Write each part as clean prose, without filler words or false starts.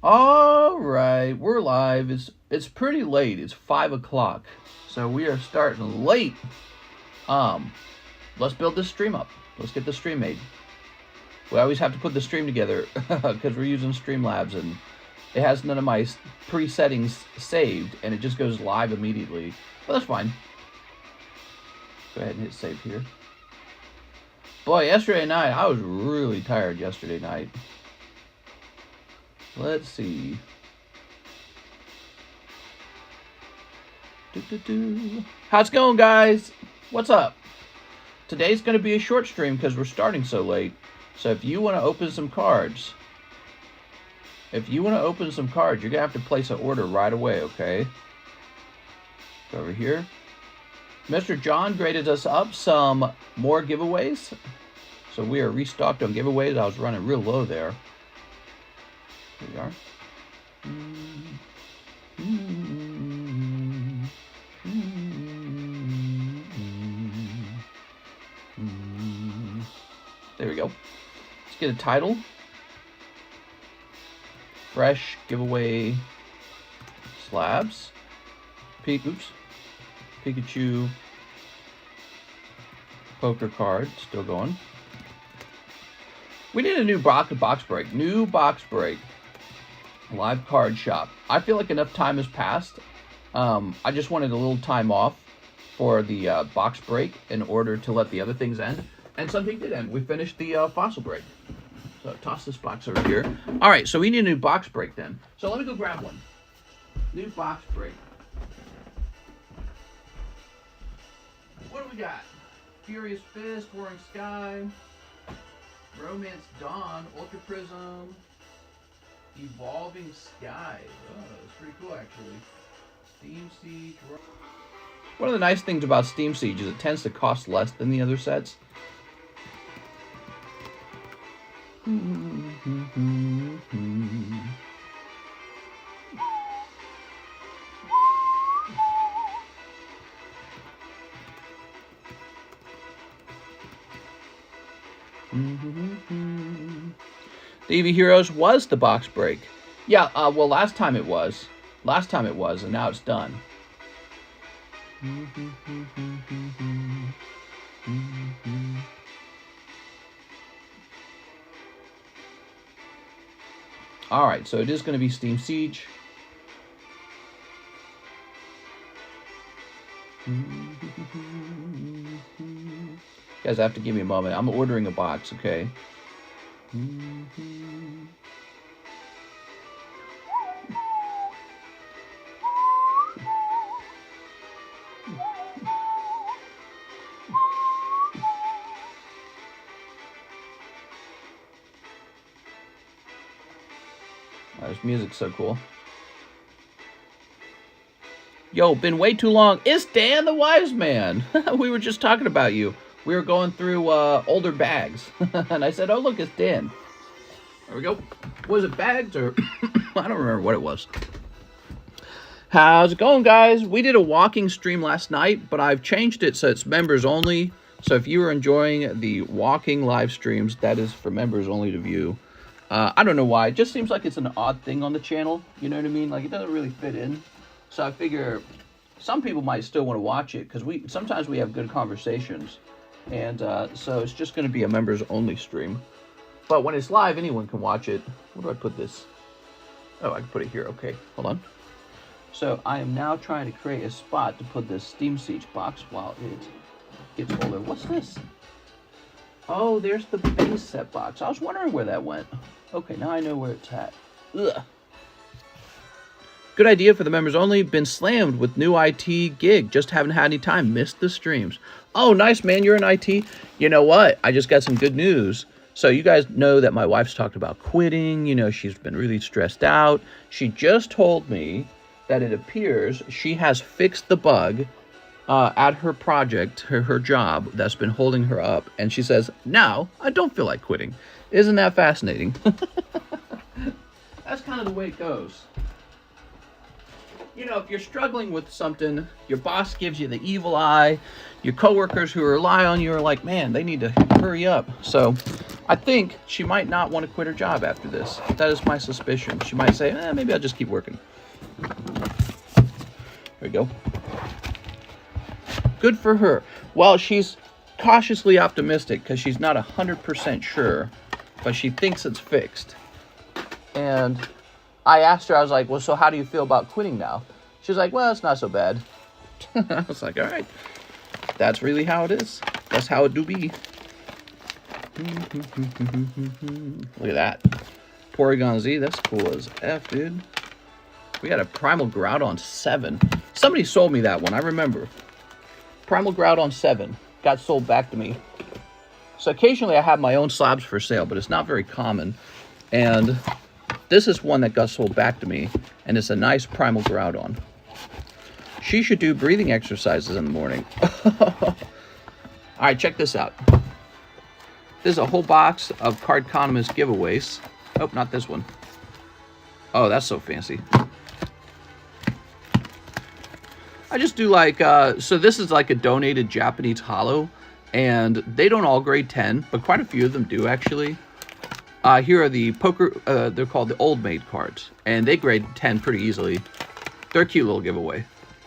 All right, we're live. It's pretty late. It's 5 o'clock, so we are starting late. Let's build this stream up. Let's get the stream made. We always have to put the stream together because we're using Streamlabs and it has none of my pre-settings saved, and it just goes live immediately. But that's fine. Go ahead and hit save here. Boy, yesterday night, I was really tired yesterday night. Let's see. How's it going, guys? What's up? Today's going to be a short stream because we're starting so late. So if you want to open some cards, you're going to have to place an order right away, okay? Go over here. Mr. John graded us up some more giveaways. So we are restocked on giveaways. I was running real low there. Here we are. There we go. Let's get a title. Fresh giveaway slabs. Pikachu poker card. Still going. We need a new box break. New box break. Live card shop. I feel like enough time has passed. I just wanted a little time off for the box break in order to let the other things end. And something did end. We finished the fossil break. So toss this box over here. All right, so we need a new box break then. So let me go grab one. New box break. What do we got? Furious Fist, Roaring Sky, Romance Dawn, Ultra Prism, Evolving Sky. Oh, that's pretty cool, actually. Steam Siege. One of the nice things about Steam Siege is it tends to cost less than the other sets. The EV Heroes was the box break. Yeah, well, last time it was, and now it's done. All right, so it is going to be Steam Siege. You guys have to give me a moment. I'm ordering a box, okay? Oh, this music's so cool. Yo, been way too long. It's Dan the Wise Man. We were just talking about you. We were going through older bags. And I said, oh, look, it's Dan. There we go. Was it bags or... I don't remember what it was. How's it going, guys? We did a walking stream last night, but I've changed it so it's members only. So if you are enjoying the walking live streams, that is for members only to view. I don't know why. It just seems like it's an odd thing on the channel. You know what I mean? Like, it doesn't really fit in. So I figure some people might still want to watch it because sometimes we have good conversations. And so it's just going to be a members only stream. But when it's live, anyone can watch it. Where do I put this? Oh, I can put it here. Okay, hold on. So I am now trying to create a spot to put this Steam Siege box while it gets older. What's this? Oh, there's the base set box. I was wondering where that went. Okay, now I know where it's at. Ugh. Good idea for the members only. Been slammed with new IT gig. Just haven't had any time. Missed the streams. Oh, nice, man. You're in IT. You know what? I just got some good news. So you guys know that my wife's talked about quitting. You know, she's been really stressed out. She just told me that it appears she has fixed the bug at her project, her job that's been holding her up. And she says, now I don't feel like quitting. Isn't that fascinating? That's kind of the way it goes. You know, if you're struggling with something, your boss gives you the evil eye. Your coworkers who rely on you are like, man, they need to hurry up. So I think she might not want to quit her job after this. That is my suspicion. She might say, maybe I'll just keep working. There we go. Good for her. Well, she's cautiously optimistic because she's not 100% sure, but she thinks it's fixed. And I asked her, I was like, well, so how do you feel about quitting now? She's like, well, it's not so bad. I was like, all right, that's really how it is. That's how it do be. Look at that. Porygon Z, that's cool as F, dude. We got a Primal Groudon 7. Somebody sold me that one, I remember. Primal Groudon 7 got sold back to me. So occasionally I have my own slabs for sale, but it's not very common. And this is one that got sold back to me, and it's a nice Primal Groudon. She should do breathing exercises in the morning. All right, check this out. This is a whole box of TheCardconomist giveaways. Oh, not this one. Oh, that's so fancy. I just do like, so this is like a donated Japanese holo, and they don't all grade 10, but quite a few of them do actually. Here are the they're called the Old Maid cards, and they grade 10 pretty easily. They're a cute little giveaway.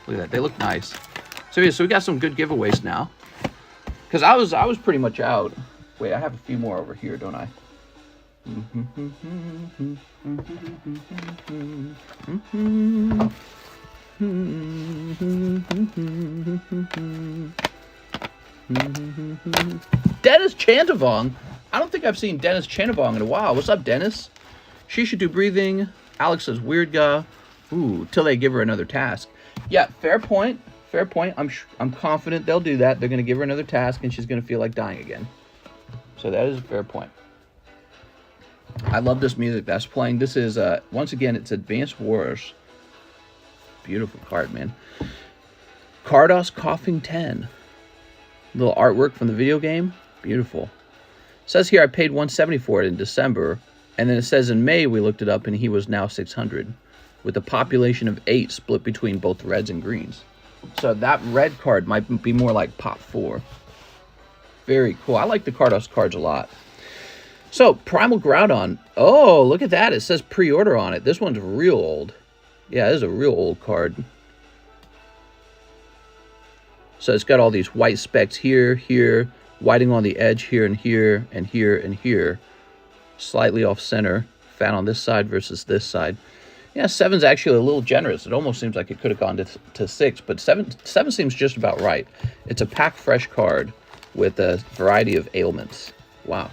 Look at that, they look nice. So yeah, so we got some good giveaways now. Because I was pretty much out. Wait, I have a few more over here, don't I? Dennis Chantavong. I don't think I've seen Dennis Chantavong in a while. What's up, Dennis? She should do breathing. Alex says weird guy. Ooh, till they give her another task. Yeah, fair point. Fair point. I'm confident they'll do that. They're going to give her another task, and she's going to feel like dying again. So that is a fair point. I love this music that's playing. This is, once again, it's Advanced Wars. Beautiful card, man. Gyarados coughing 10. Little artwork from the video game. Beautiful. It says here I paid $170 for it in December. And then it says in May we looked it up and he was now 600. With a population of 8 split between both reds and greens. So that red card might be more like Pop 4. Very cool. I like the Gyarados cards a lot. So, Primal Groudon. Oh, look at that. It says pre-order on it. This one's real old. Yeah, this is a real old card. So it's got all these white specks here, here, whiting on the edge here and here, and here and here. Slightly off center. Fat on this side versus this side. Yeah, 7's actually a little generous. It almost seems like it could have gone to 6, but 7 seems just about right. It's a pack fresh card with a variety of ailments. Wow.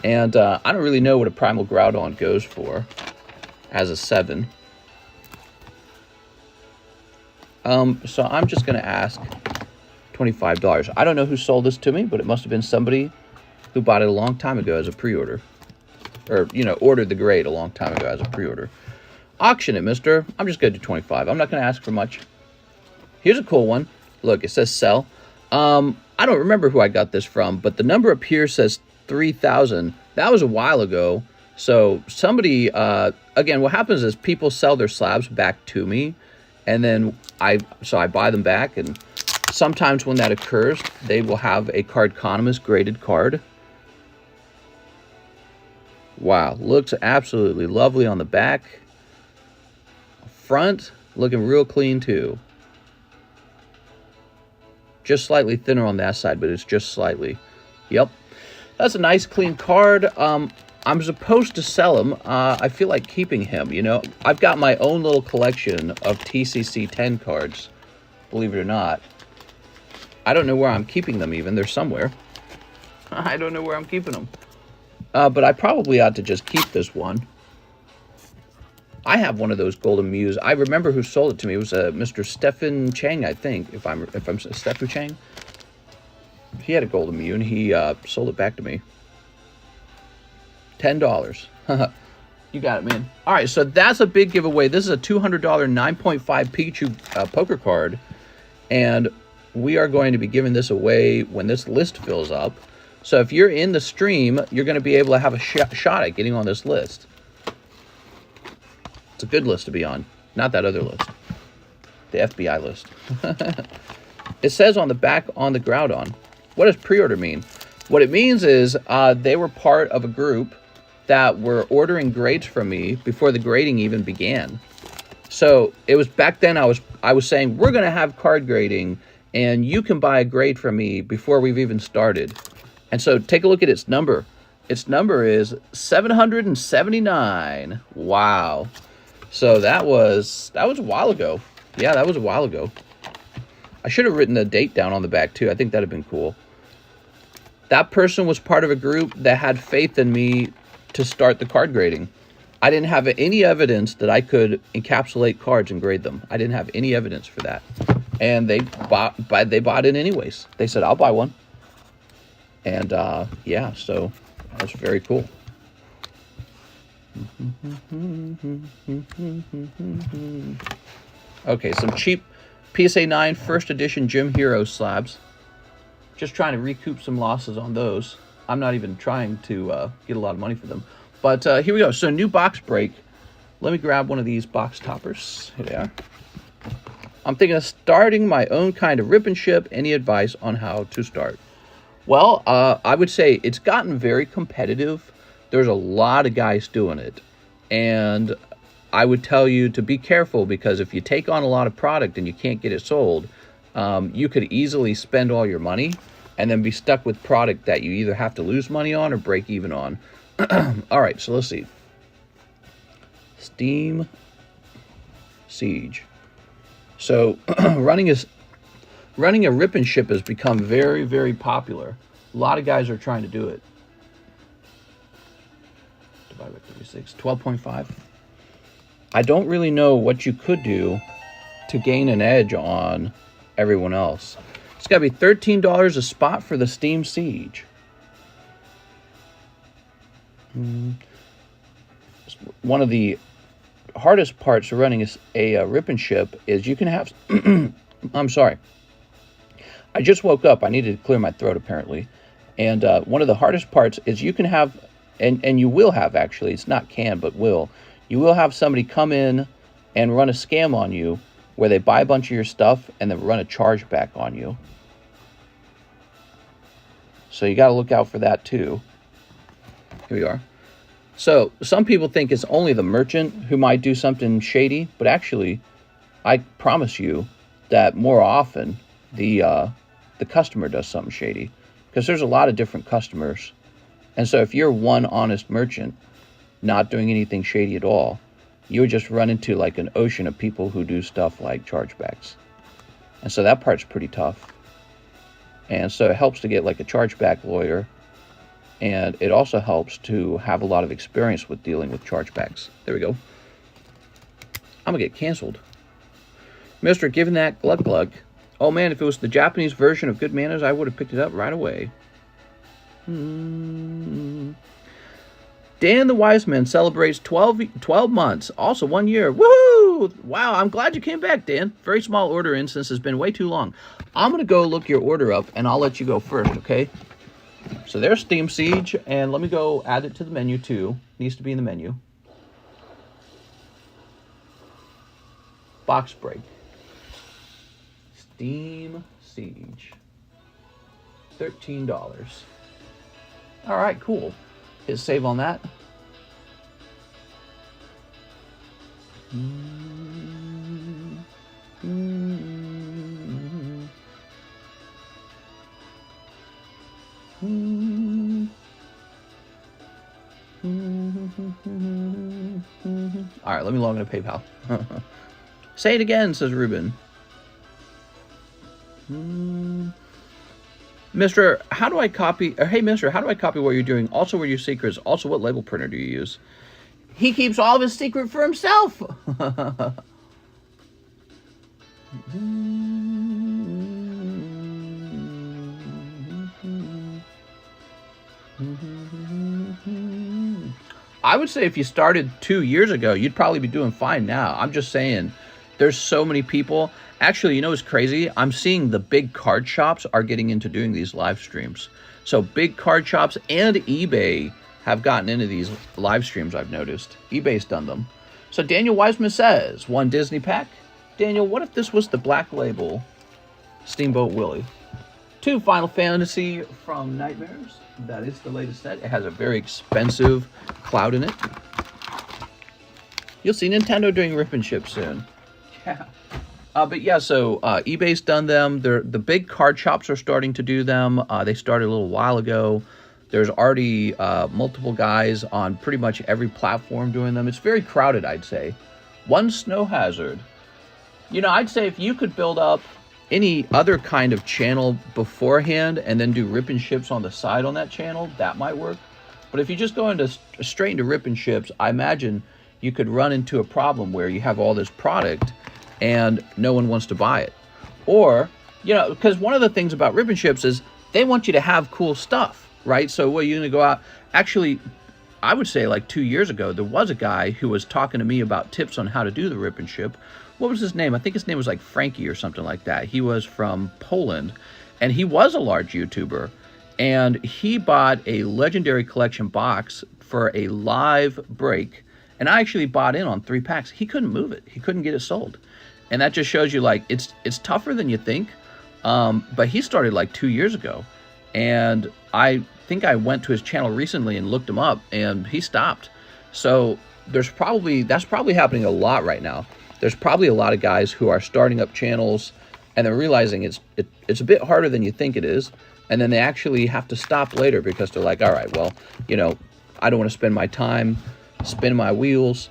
And I don't really know what a Primal Groudon goes for as a 7. So I'm just going to ask $25. I don't know who sold this to me, but it must have been somebody who bought it a long time ago as a pre-order. Or, you know, ordered the grade a long time ago as a pre-order. Auction it, mister. I'm just going to do 25. I'm not going to ask for much. Here's a cool one. Look, it says sell. I don't remember who I got this from, but the number up here says 3,000. That was a while ago. So somebody, again, what happens is people sell their slabs back to me, and then I buy them back, and sometimes when that occurs, they will have a TheCardconomist graded card. Wow, looks absolutely lovely on the back. Front, looking real clean too. Just slightly thinner on that side, but it's just slightly. Yep. That's a nice clean card. I'm supposed to sell him. I feel like keeping him, you know. I've got my own little collection of TCC 10 cards, believe it or not. I don't know where I'm keeping them even. They're somewhere. I don't know where I'm keeping them. But I probably ought to just keep this one. I have one of those Golden Mews. I remember who sold it to me. It was Mr. Stephen Chang, I think, if I'm Stephen Chang. He had a Golden Mew, and he sold it back to me. $10. You got it, man. All right, so that's a big giveaway. This is a $200 9.5 Pikachu poker card, and we are going to be giving this away when this list fills up. So if you're in the stream, you're going to be able to have a shot at getting on this list. It's a good list to be on, not that other list, the FBI list. It says on the back on the Groudon. What does pre-order mean? What it means is they were part of a group that were ordering grades from me before the grading even began. So it was back then I was saying, we're going to have card grading and you can buy a grade from me before we've even started. And so take a look at its number. Its number is 779. Wow. So that was a while ago. Yeah, that was a while ago. I should have written the date down on the back too. I think that'd have been cool. That person was part of a group that had faith in me to start the card grading. I didn't have any evidence that I could encapsulate cards and grade them. I didn't have any evidence for that. And they bought it anyways. They said, I'll buy one. And yeah, so that was very cool. Okay, some cheap PSA 9 first edition Gym Hero slabs. Just trying to recoup some losses on those. I'm not even trying to get a lot of money for them. But here we go. So new box break. Let me grab one of these box toppers. Here they are. I'm thinking of starting my own kind of rip and ship. Any advice on how to start? Well, I would say it's gotten very competitive. There's a lot of guys doing it. And I would tell you to be careful, because if you take on a lot of product and you can't get it sold, you could easily spend all your money and then be stuck with product that you either have to lose money on or break even on. All right, so let's see. Steam Siege. So running a rip and ship has become very, very popular. A lot of guys are trying to do it. Divide by 36, 12.5. I don't really know what you could do to gain an edge on everyone else. It's got to be $13 a spot for the Steam Siege. One of the hardest parts of running a rip and ship is you can have... I'm sorry. I just woke up. I needed to clear my throat, apparently. And one of the hardest parts is you can have, and you will have, actually, it's not can, but will. You will have somebody come in and run a scam on you where they buy a bunch of your stuff and then run a chargeback on you. So you got to look out for that too. Here we are. So some people think it's only the merchant who might do something shady, but actually, I promise you that more often the customer does something shady, because there's a lot of different customers. And so if you're one honest merchant not doing anything shady at all, you would just run into like an ocean of people who do stuff like chargebacks. And so that part's pretty tough. And so it helps to get like a chargeback lawyer. And it also helps to have a lot of experience with dealing with chargebacks. There we go. I'm going to get canceled. Mister, given that glug glug. Oh man, if it was the Japanese version of Good Manners, I would have picked it up right away. Dan the Wise Man celebrates 12 months, also 1 year. Woohoo! Wow, I'm glad you came back, Dan. Very small order in since it's been way too long. I'm going to go look your order up, and I'll let you go first, okay? So there's Steam Siege, and let me go add it to the menu, too. Needs to be in the menu. Box break. Steam Siege. $13. All right, cool. Hit save on that. All right, let me log into PayPal. Say it again, says Ruben. Mister, how do I copy? Or, hey, Mister, how do I copy what you're doing? Also, what are your secrets? Also, what label printer do you use? He keeps all of his secret for himself. I would say if you started 2 years ago, you'd probably be doing fine now. I'm just saying, there's so many people. Actually, you know what's crazy? I'm seeing the big card shops are getting into doing these live streams. So big card shops and eBay have gotten into these live streams, I've noticed. eBay's done them. So Daniel Wiseman says, 1 Disney pack. Daniel, what if this was the black label Steamboat Willie? 2 Final Fantasy from Nightmares. That is the latest set. It has a very expensive cloud in it. You'll see Nintendo doing rip and ship soon. Yeah. But yeah, so eBay's done them. The big card shops are starting to do them. They started a little while ago. There's already multiple guys on pretty much every platform doing them. It's very crowded, I'd say. 1 Snow Hazard. You know, I'd say if you could build up any other kind of channel beforehand and then do rip and ships on the side on that channel, that might work. But if you just go into straight into rip and ships, I imagine you could run into a problem where you have all this product and no one wants to buy it. Or, you know, because one of the things about rip and ships is they want you to have cool stuff, right? So what, you're gonna go out, actually, I would say like 2 years ago, there was a guy who was talking to me about tips on how to do the rip and ship. What was his name? I think his name was like Frankie or something like that. He was from Poland, and he was a large YouTuber, and he bought a Legendary Collection box for a live break, and I actually bought in on 3 packs. He couldn't move it. He couldn't get it sold. And that just shows you, like, it's tougher than you think. But he started like 2 years ago, and I think I went to his channel recently and looked him up, and he stopped. So that's probably happening a lot right now. There's probably a lot of guys who are starting up channels and they're realizing it's a bit harder than you think it is, and then they actually have to stop later because they're like, all right, well, you know, I don't want to spend my time spinning my wheels.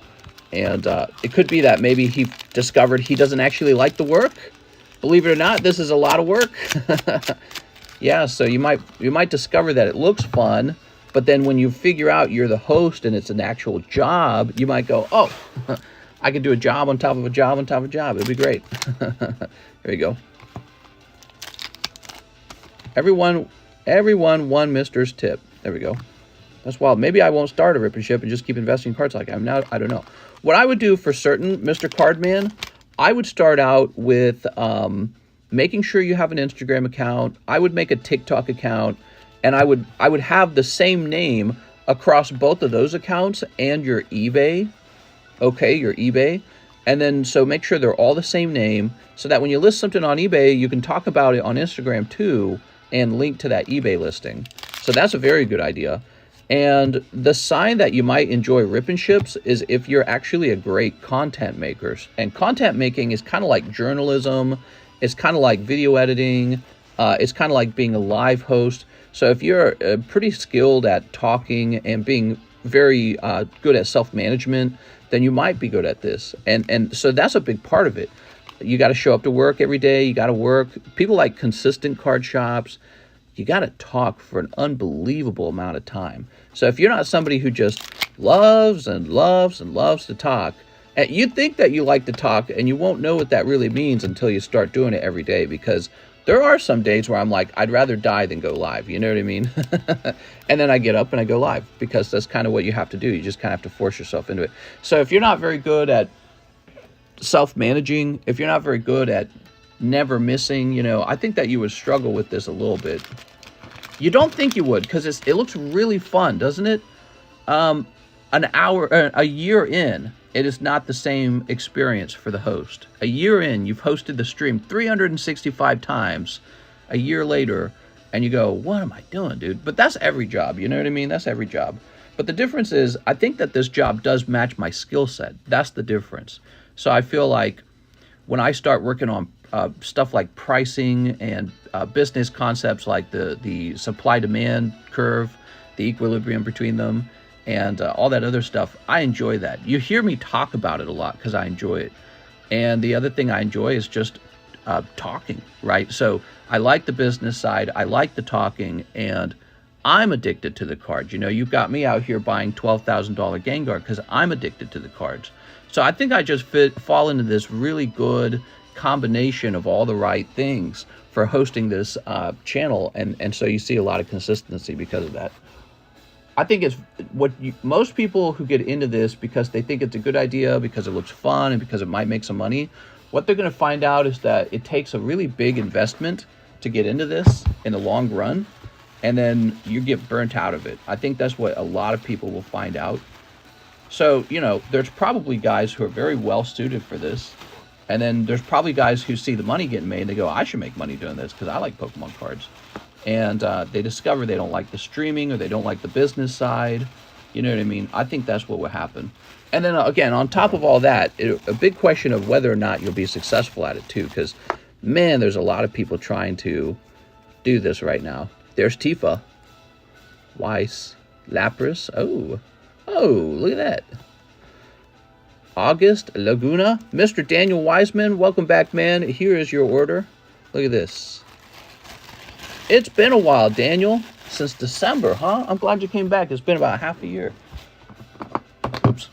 And it could be that maybe he discovered he doesn't actually like the work. Believe it or not, this is a lot of work. Yeah, so you might discover that it looks fun, but then when you figure out you're the host and it's an actual job, you might go, oh, I could do a job on top of a job on top of a job. It'd be great. There you go. Everyone won Mister's tip. There we go. That's wild. Maybe I won't start a rip and ship and just keep investing in cards like I'm now. I don't know. What I would do for certain, Mr. Cardman, I would start out with making sure you have an Instagram account. I would make a TikTok account, and I would have the same name across both of those accounts and your eBay. Okay, your eBay. And then, so make sure they're all the same name so that when you list something on eBay, you can talk about it on Instagram too and link to that eBay listing. So that's a very good idea. And the sign that you might enjoy rip and ships is if you're actually a great content maker. And content making is kind of like journalism. It's kind of like video editing. It's kind of like being a live host. So if you're pretty skilled at talking and being very good at self-management, then you might be good at this. And so that's a big part of it. You got to show up to work every day. You got to work. People like consistent card shops. You got to talk for an unbelievable amount of time. So if you're not somebody who just loves and loves and loves to talk, and you think that you like to talk, and you won't know what that really means until you start doing it every day, because there are some days where I'm like, I'd rather die than go live. You know what I mean? And then I get up and I go live, because that's kind of what you have to do. You just kind of have to force yourself into it. So if you're not very good at self-managing, if you're not very good at never missing, you know, I think that you would struggle with this a little bit. You don't think you would, because it looks really fun, doesn't it? A year in, it is not the same experience for the host. A year in, you've hosted the stream 365 times. A year later, and you go, what am I doing, dude? But that's every job, you know what I mean? That's every job. But the difference is, I think that this job does match my skill set. That's the difference. So I feel like when I start working on stuff like pricing and business concepts like the supply-demand curve, the equilibrium between them, and all that other stuff, I enjoy that. You hear me talk about it a lot because I enjoy it. And the other thing I enjoy is just talking, right? So I like the business side, I like the talking, and I'm addicted to the cards. You know, you've got me out here buying $12,000 Gengar because I'm addicted to the cards. So I think I just fall into this really good combination of all the right things for hosting this channel, and so you see a lot of consistency because of that. I think it's what most people who get into this because they think it's a good idea, because it looks fun, and because it might make some money, what they're going to find out is that it takes a really big investment to get into this in the long run, and then you get burnt out of it. I think that's what a lot of people will find out. So, you know, there's probably guys who are very well suited for this. And then there's probably guys who see the money getting made and they go, I should make money doing this because I like Pokemon cards. And they discover they don't like the streaming or they don't like the business side. You know what I mean? I think that's what will happen. And then again, on top of all that, a big question of whether or not you'll be successful at it too. Because, man, there's a lot of people trying to do this right now. There's Tifa. Weiss. Lapras. Oh, look at that. August Laguna. Mr. Daniel Wiseman, welcome back, man. Here is your order. Look at this. It's been a while, Daniel. Since December, huh? I'm glad you came back. It's been about half a year. Oops.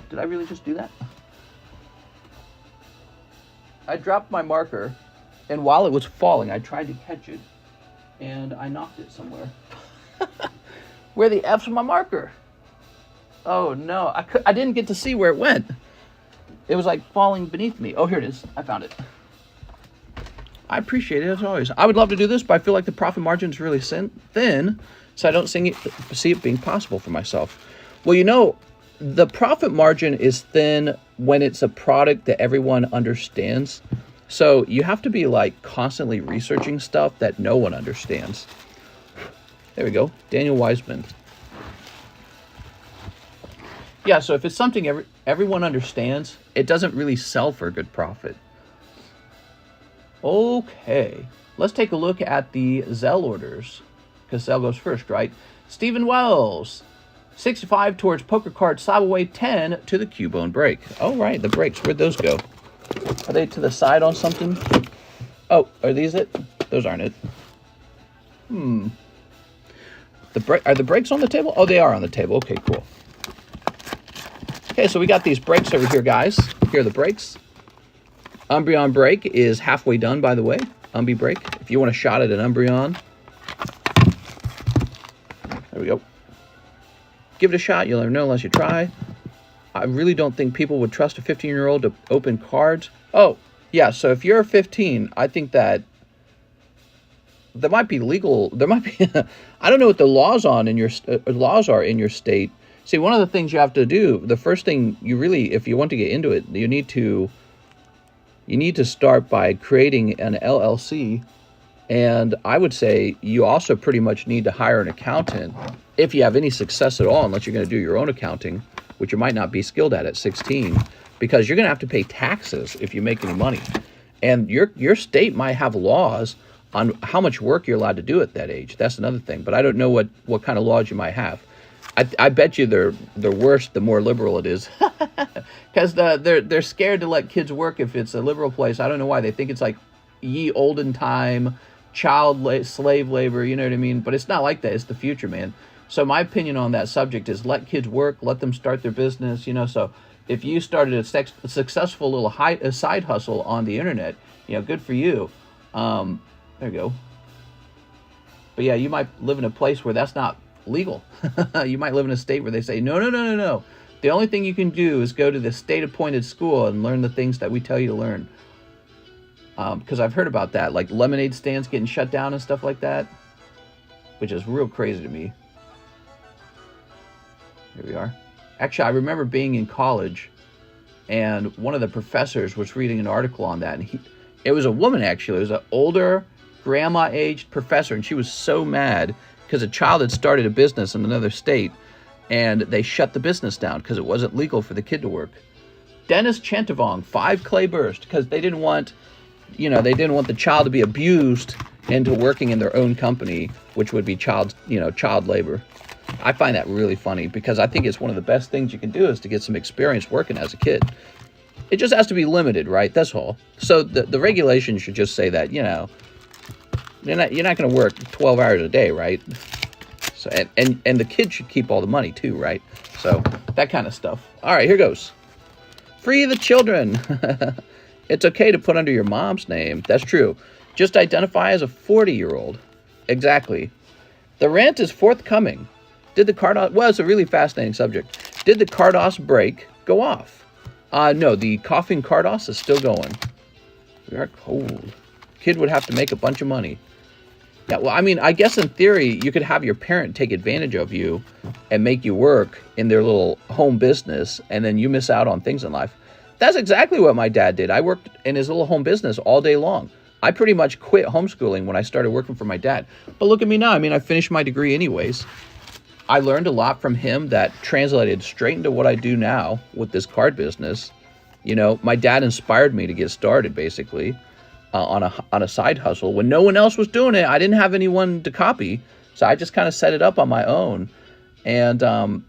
Did I really just do that? I dropped my marker, and while it was falling, I tried to catch it, and I knocked it somewhere. Where the F's my marker? Oh, no. I didn't get to see where it went. It was like falling beneath me. Oh, here it is. I found it. I appreciate it as always. I would love to do this, but I feel like the profit margin is really thin, so I don't see it being possible for myself. Well, you know, the profit margin is thin when it's a product that everyone understands. So you have to be like constantly researching stuff that no one understands. There we go. Daniel Wiseman. Yeah, so if it's something everyone understands, it doesn't really sell for a good profit. Okay, let's take a look at the ZELLE orders, because ZELLE goes first, right? Stephen Wells, 65 towards Poker Card Slab away, 10 to the Cubone break. Oh, right, the breaks, where'd those go? Are they to the side on something? Oh, are these it? Those aren't it. Are the breaks on the table? Oh, they are on the table. Okay, cool. Okay, so we got these breaks over here, guys. Here are the breaks. Umbreon break is halfway done, by the way. Umby break. If you want a shot at an Umbreon, there we go. Give it a shot. You'll never know unless you try. I really don't think people would trust a 15-year-old to open cards. Oh, yeah. So if you're 15, I think that there might be legal. There might be. I don't know what the laws are in your state. See, one of the things you have to do, the first thing you really, if you want to get into it, you need to start by creating an LLC, and I would say you also pretty much need to hire an accountant if you have any success at all, unless you're going to do your own accounting, which you might not be skilled at 16, because you're going to have to pay taxes if you make any money. And your state might have laws on how much work you're allowed to do at that age. That's another thing, but I don't know what kind of laws you might have. I bet you they're worse the more liberal it is, because they're scared to let kids work if it's a liberal place. I don't know why. They think it's like ye olden time, slave labor, you know what I mean? But it's not like that. It's the future, man. So my opinion on that subject is let kids work, let them start their business, you know. So if you started a successful little side hustle on the internet, you know, good for you. There you go. But yeah, you might live in a place where that's not legal. You might live in a state where they say, no. The only thing you can do is go to the state-appointed school and learn the things that we tell you to learn. Because I've heard about that, like lemonade stands getting shut down and stuff like that, which is real crazy to me. Here we are. Actually, I remember being in college, and one of the professors was reading an article on that, and it was a woman, actually. It was an older, grandma-aged professor, and she was so mad because a child had started a business in another state, and they shut the business down because it wasn't legal for the kid to work. Dennis Chantavong, 5 clay burst, because they didn't want the child to be abused into working in their own company, which would be child labor. I find that really funny because I think it's one of the best things you can do is to get some experience working as a kid. It just has to be limited, right? That's all. So the regulation should just say that, you know, you're not going to work 12 hours a day, right? So and the kid should keep all the money too, right? So that kind of stuff. All right, here goes. Free the children. It's okay to put under your mom's name. That's true. Just identify as a 40-year-old. Exactly. The rant is forthcoming. Did the Cardos... Well, it's a really fascinating subject. Did the Cardos break go off? No, the coughing Cardos is still going. We are cold. Kid would have to make a bunch of money. Yeah, well, I mean, I guess in theory, you could have your parent take advantage of you and make you work in their little home business, and then you miss out on things in life. That's exactly what my dad did. I worked in his little home business all day long. I pretty much quit homeschooling when I started working for my dad. But look at me now. I mean, I finished my degree anyways. I learned a lot from him that translated straight into what I do now with this card business. You know, my dad inspired me to get started, basically, on a side hustle. When no one else was doing it, I didn't have anyone to copy. So I just kind of set it up on my own. And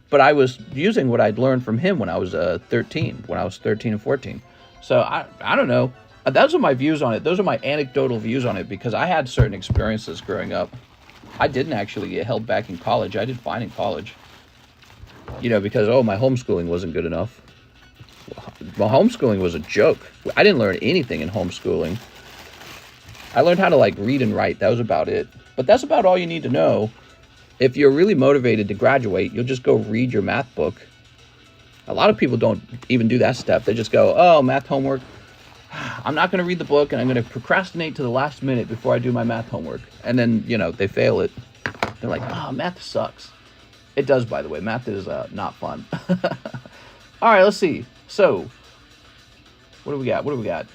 but I was using what I'd learned from him when I was 13 and 14. So I don't know. Those are my views on it. Those are my anecdotal views on it, because I had certain experiences growing up. I didn't actually get held back in college. I did fine in college. You know, because, oh, my homeschooling wasn't good enough. My homeschooling was a joke. I didn't learn anything in homeschooling. I learned how to, like, read and write. That was about it. But that's about all you need to know. If you're really motivated to graduate, you'll just go read your math book. A lot of people don't even do that step. They just go, oh, math homework. I'm not going to read the book, and I'm going to procrastinate to the last minute before I do my math homework. And then, you know, they fail it. They're like, oh, math sucks. It does, by the way. Math is not fun. All right, let's see. So, what do we got? What do we got?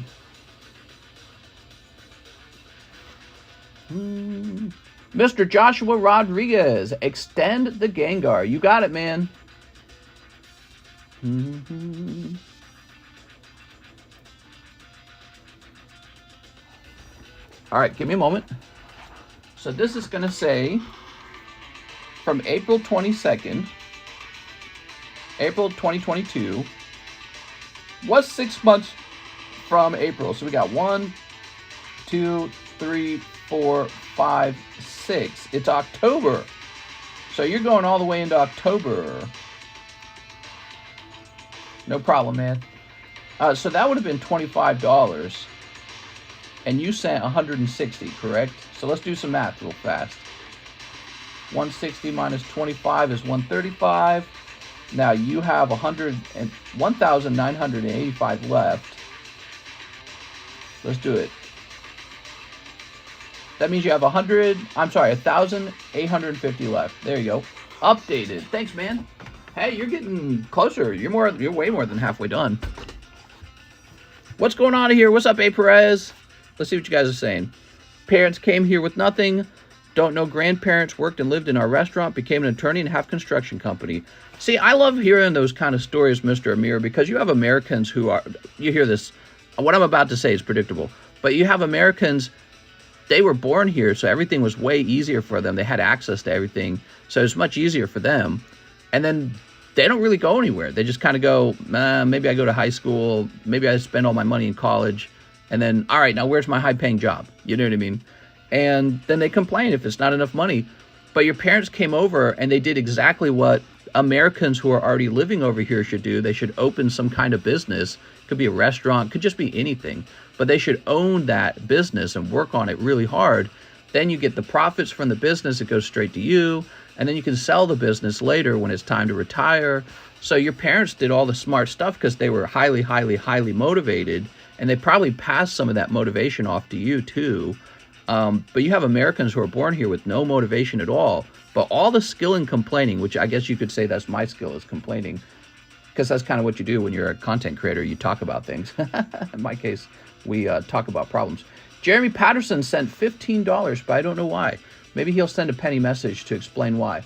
Mr. Joshua Rodriguez, extend the Gengar. You got it, man. All right, give me a moment. So this is going to say from April 22nd, April 2022, was 6 months from April. So we got 1, 2, 3, 4, 5, 6. It's October. So you're going all the way into October. No problem, man. So that would have been $25. And you sent 160, correct? So let's do some math real fast. 160 minus 25 is 135. Now you have 1,985 left. Let's do it. That means you have 1,850 left. There you go. Updated. Thanks, man. Hey, you're getting closer. You're way more than halfway done. What's going on here? What's up, A. Perez? Let's see what you guys are saying. Parents came here with nothing. Don't know grandparents, worked and lived in our restaurant, became an attorney and half construction company. See, I love hearing those kind of stories, Mr. Amir, because you have Americans who are, you hear this, what I'm about to say is predictable, but you have Americans, they were born here, so everything was way easier for them. They had access to everything, so it's much easier for them. And then they don't really go anywhere. They just kind of go, maybe I go to high school, maybe I spend all my money in college, and then, all right, now where's my high-paying job? You know what I mean? And then they complain if it's not enough money. But your parents came over and they did exactly what Americans who are already living over here should do. They should open some kind of business. Could be a restaurant, could just be anything. But they should own that business and work on it really hard. Then you get the profits from the business. It goes straight to you. And then you can sell the business later when it's time to retire. So your parents did all the smart stuff because they were highly, highly, highly motivated. And they probably passed some of that motivation off to you too. But you have Americans who are born here with no motivation at all. But all the skill in complaining, which I guess you could say that's my skill, is complaining. Because that's kind of what you do when you're a content creator. You talk about things. In my case, we talk about problems. Jeremy Patterson sent $15, but I don't know why. Maybe he'll send a penny message to explain why.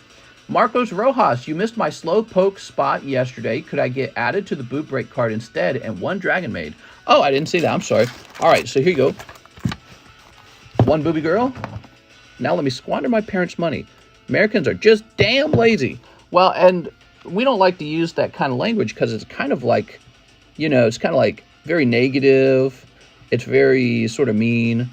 Marcos Rojas, you missed my slow poke spot yesterday. Could I get added to the boot break card instead and one Dragon Maid? Oh, I didn't see that. I'm sorry. All right, so here you go. One booby girl. Now let me squander my parents' money. Americans are just damn lazy. Well, and we don't like to use that kind of language because it's kind of like, you know, it's kind of like very negative. It's very sort of mean.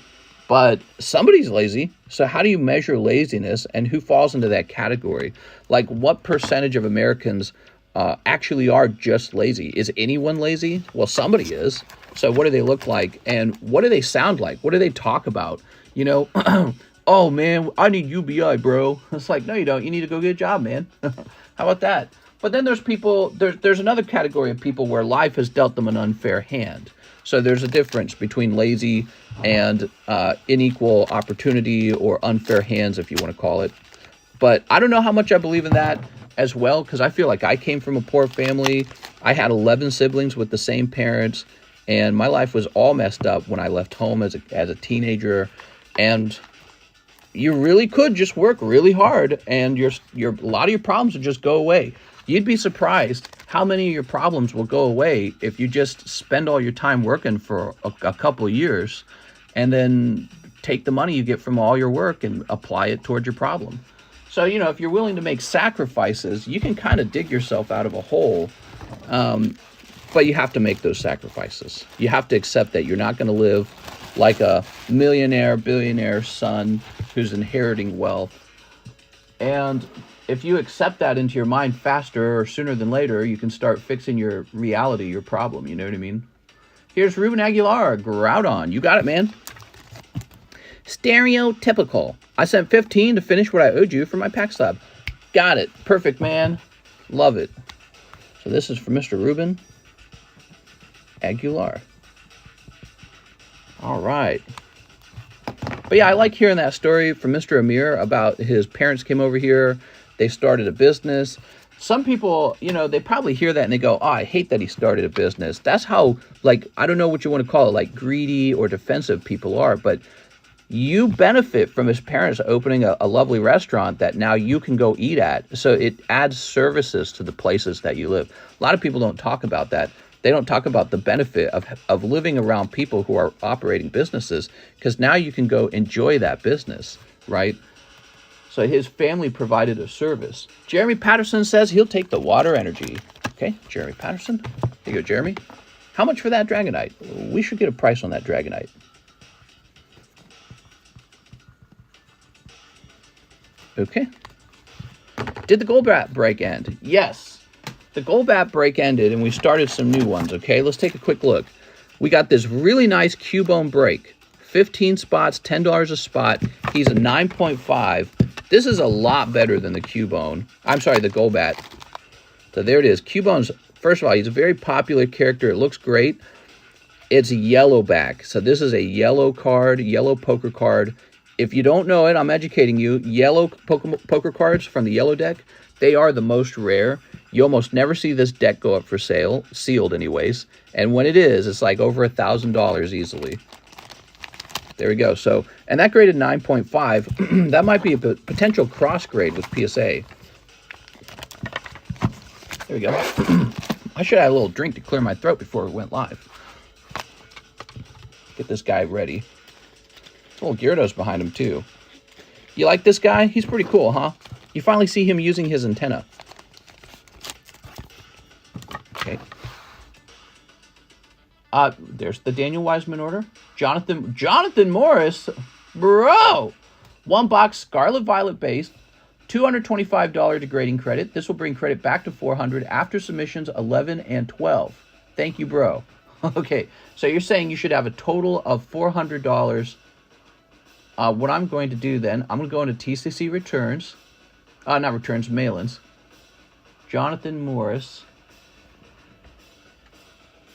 But somebody's lazy. So how do you measure laziness and who falls into that category? Like what percentage of Americans actually are just lazy? Is anyone lazy? Well, somebody is. So what do they look like? And what do they sound like? What do they talk about? You know, oh man, I need UBI, bro. It's like, no, you don't. You need to go get a job, man. How about that? But then there's people, there's another category of people where life has dealt them an unfair hand. So there's a difference between lazy and unequal opportunity or unfair hands, if you want to call it. But I don't know how much I believe in that. as well, because I feel like I came from a poor family. I had 11 siblings with the same parents, and my life was all messed up when I left home as a teenager. And you really could just work really hard, and a lot of your problems would just go away. You'd be surprised how many of your problems will go away if you just spend all your time working for a couple of years, and then take the money you get from all your work and apply it towards your problem. So, you know, if you're willing to make sacrifices, you can kind of dig yourself out of a hole. But you have to make those sacrifices. You have to accept that you're not going to live like a millionaire, billionaire son who's inheriting wealth. And if you accept that into your mind faster or sooner than later, you can start fixing your reality, your problem. You know what I mean? Here's Ruben Aguilar, Groudon. You got it, man. Stereotypical. I sent 15 to finish what I owed you for my pack slab. Got it. Perfect, man. Love it. So this is for Mr. Ruben Aguilar. All right. But yeah, I like hearing that story from Mr. Amir about his parents came over here. They started a business. Some people, you know, they probably hear that and they go, oh, I hate that he started a business. That's how, like, I don't know what you want to call it, like greedy or defensive people are, but you benefit from his parents opening a lovely restaurant that now you can go eat at. So it adds services to the places that you live. A lot of people don't talk about that. They don't talk about the benefit of living around people who are operating businesses, because now you can go enjoy that business, right? So his family provided a service. Jeremy Patterson says he'll take the water energy. Okay, Jeremy Patterson. Here you go, Jeremy. How much for that Dragonite? We should get a price on that Dragonite. Okay. Did the Golbat break end? Yes. The Golbat break ended, and we started some new ones, okay? Let's take a quick look. We got this really nice Cubone break. 15 spots, $10 a spot. He's a 9.5. This is a lot better than the Cubone. I'm sorry, the Golbat. So there it is. Cubone's, first of all, he's a very popular character. It looks great. It's a yellow back. So this is a yellow card, yellow poker card. If you don't know it, I'm educating you. Yellow poker cards from the yellow deck, they are the most rare. You almost never see this deck go up for sale, sealed anyways. And when it is, it's like over $1,000 easily. There we go. So, and that graded 9.5. That might be a potential cross grade with PSA. There we go. I should have a little drink to clear my throat before it went live. Get this guy ready. A little Gyarados behind him too. You like this guy? He's pretty cool, huh? You finally see him using his antenna. Okay. There's the Daniel Wiseman order. Jonathan Morris, bro. 1 box Scarlet Violet base, $225 degrading credit. This will bring credit back to 400 after submissions 11 and 12. Thank you, bro. Okay, so you're saying you should have a total of $400. What I'm going to do then, I'm going to go into TCC returns. Not returns, mail-ins. Jonathan Morris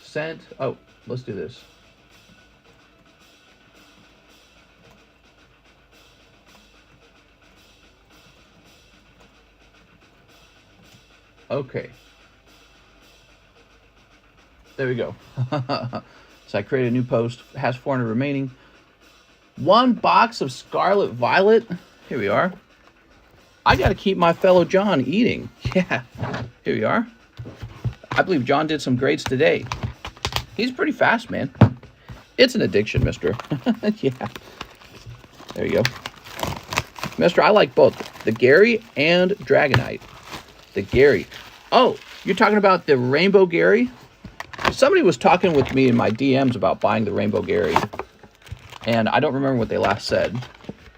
sent. Oh, let's do this. Okay. There we go. So I created a new post. Has 400 remaining. 1 box of Scarlet Violet. Here we are. I got to keep my fellow John eating. Yeah. Here we are. I believe John did some grades today. He's pretty fast, man. It's an addiction, mister. Yeah. There you go. Mister, I like both. The Gary and Dragonite. The Gary. Oh, you're talking about the Rainbow Gary? Somebody was talking with me in my DMs about buying the Rainbow Gary. And I don't remember what they last said.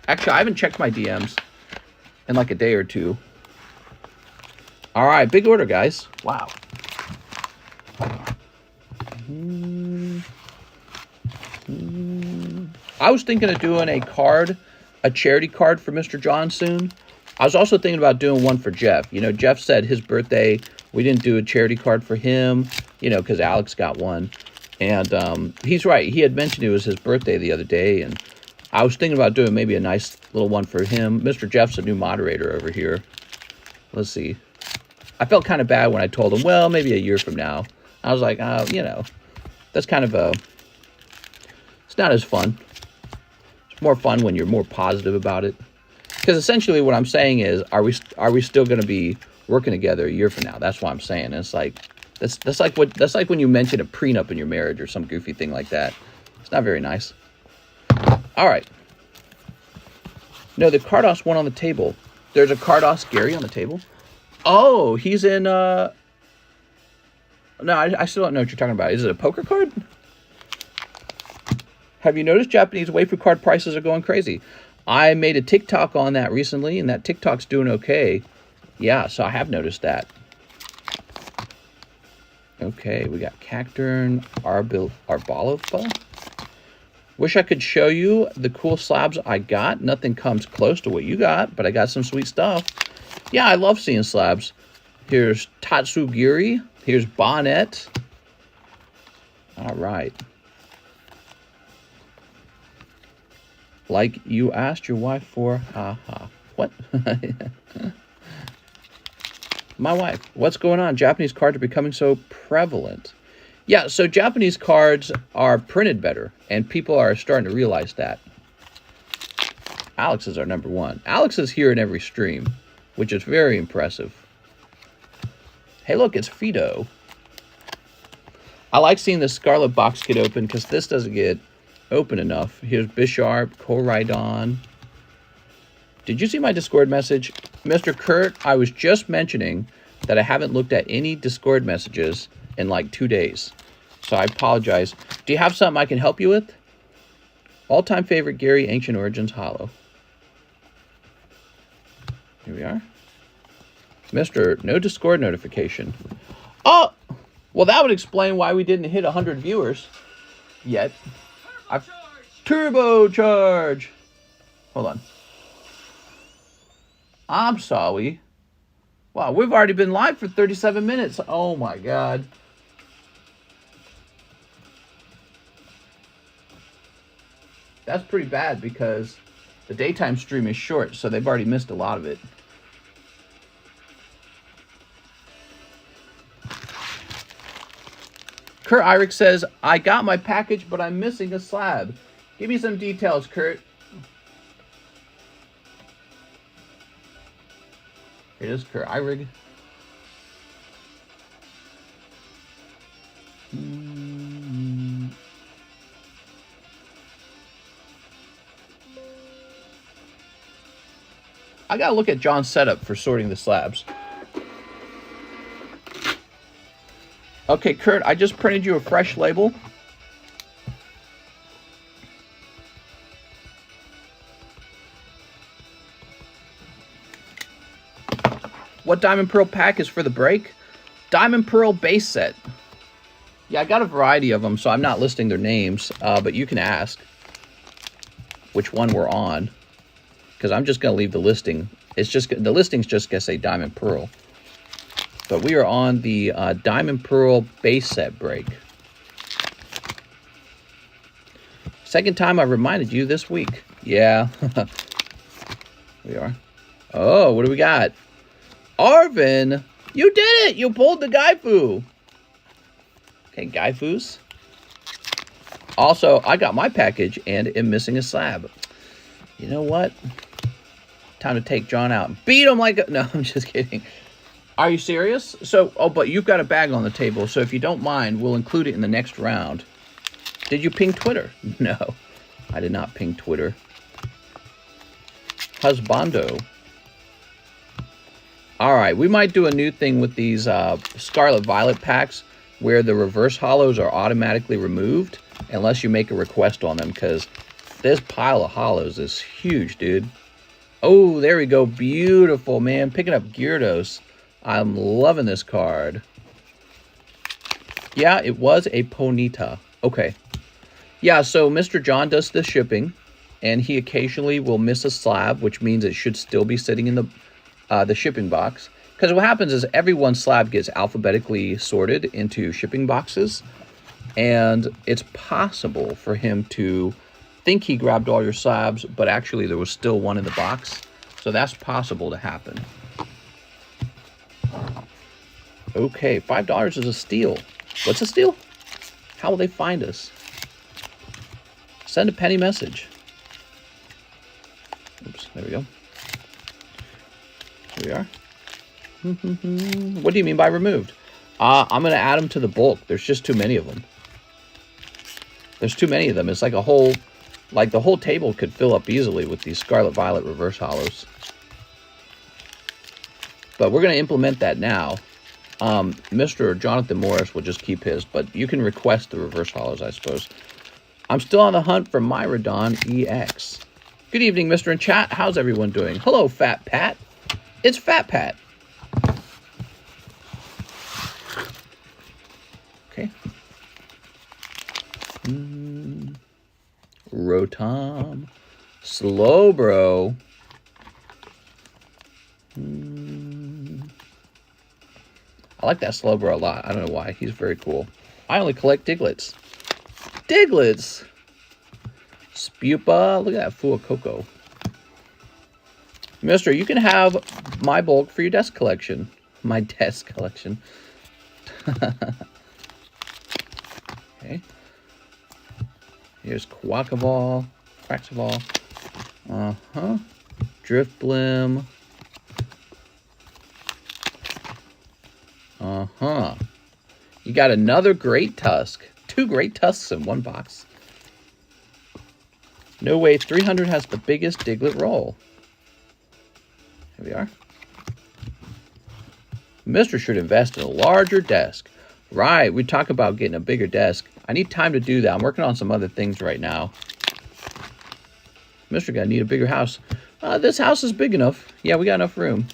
Actually, I haven't checked my DMs in like a day or two. All right, big order, guys. Wow. I was thinking of doing a charity card for Mr. John soon. I was also thinking about doing one for Jeff. You know, Jeff said his birthday, we didn't do a charity card for him, you know, because Alex got one. And he's right. He had mentioned it was his birthday the other day, and I was thinking about doing maybe a nice little one for him. Mr. Jeff's a new moderator over here. Let's see. I felt kind of bad when I told him, well, maybe a year from now. I was like, you know, that's kind of it's not as fun. It's more fun when you're more positive about it. Because essentially what I'm saying is, are we still going to be working together a year from now? That's what I'm saying. And it's like, that's like when you mention a prenup in your marriage or some goofy thing like that. It's not very nice. All right. No, the Gyarados one on the table. There's a Gyarados Gary on the table. Oh, he's in, no, I still don't know what you're talking about. Is it a poker card? Have you noticed Japanese waifu card prices are going crazy? I made a TikTok on that recently, and that TikTok's doing okay. Yeah, so I have noticed that. Okay, we got Cacturn, Arbolifa. Wish I could show you the cool slabs I got. Nothing comes close to what you got, but I got some sweet stuff. Yeah, I love seeing slabs. Here's Tatsugiri. Here's Bonnet. All right. Like you asked your wife for, haha. What? My wife. What's going on? Japanese cards are becoming so prevalent. Yeah, so Japanese cards are printed better, and people are starting to realize that. Alex is our number one. Alex is here in every stream, which is very impressive. Hey, look, it's Fido. I like seeing the Scarlet box get open because this doesn't get open enough. Here's Bisharp, Koraidon. Did you see my Discord message? Mr. Kurt, I was just mentioning that I haven't looked at any Discord messages in like 2 days. So I apologize. Do you have something I can help you with? All-time favorite Gary Ancient Origins Holo. Here we are. Mr. No Discord notification. Oh! Well, that would explain why we didn't hit 100 viewers yet. Turbo charge! Hold on. I'm sorry. Wow, we've already been live for 37 minutes. Oh my god. That's pretty bad because the daytime stream is short, so they've already missed a lot of it. Kurt Irick says, I got my package, but I'm missing a slab. Give me some details, Kurt. Here it is, Kurt Irick. I gotta look at John's setup for sorting the slabs. Okay, Kurt, I just printed you a fresh label. What Diamond Pearl pack is for the break? Diamond Pearl base set. Yeah, I got a variety of them, so I'm not listing their names, but you can ask which one we're on, because I'm just going to leave the listing. It's just the listing's just going to say Diamond Pearl. But we are on the Diamond Pearl base set break. Second time I reminded you this week. Yeah. We are. Oh, what do we got? Arvin, you did it! You pulled the Gaifu. Okay, Gaifus. Also, I got my package and am missing a slab. You know what? Time to take John out and beat him like a... No, I'm just kidding. Are you serious? So, oh, but you've got a bag on the table, so if you don't mind, we'll include it in the next round. Did you ping Twitter? No, I did not ping Twitter. Husbando. All right, we might do a new thing with these Scarlet Violet packs where the reverse holos are automatically removed unless you make a request on them, because this pile of holos is huge, dude. Oh, there we go. Beautiful, man. Picking up Gyarados. I'm loving this card. Yeah, it was a Ponyta. Okay. Yeah, so Mr. John does the shipping, and he occasionally will miss a slab, which means it should still be sitting in the shipping box. Because what happens is every one slab gets alphabetically sorted into shipping boxes, and it's possible for him to think he grabbed all your slabs, but actually there was still one in the box. So that's possible to happen. Okay, $5 is a steal. What's a steal? How will they find us? Send a penny message. Oops, there we go. Here we are. What do you mean by removed? I'm going to add them to the bulk. There's just too many of them. There's too many of them. It's like a whole, like the whole table could fill up easily with these Scarlet Violet reverse hollows. But we're going to implement that now. Mr. Jonathan Morris will just keep his, but you can request the reverse hollows, I suppose. I'm still on the hunt for Myrodon EX. Good evening, Mr. in chat. How's everyone doing? Hello, Fat Pat. It's Fat Pat. Okay. Rotom. Slowbro. I like that Slowbro a lot. I don't know why. He's very cool. I only collect Digletts. Digletts! Spupa. Look at that Fuecoco. Mister, you can have my bulk for your desk collection. My desk collection. Okay. Here's Quackaball. Quaxaball. Driftblim. You got another Great Tusk. 2 Great Tusks in one box. No way 300 has the biggest Diglett roll. Here we are. Mister should invest in a larger desk. Right, we talk about getting a bigger desk. I need time to do that. I'm working on some other things right now. Mister gonna need a bigger house. This house is big enough. Yeah, we got enough room.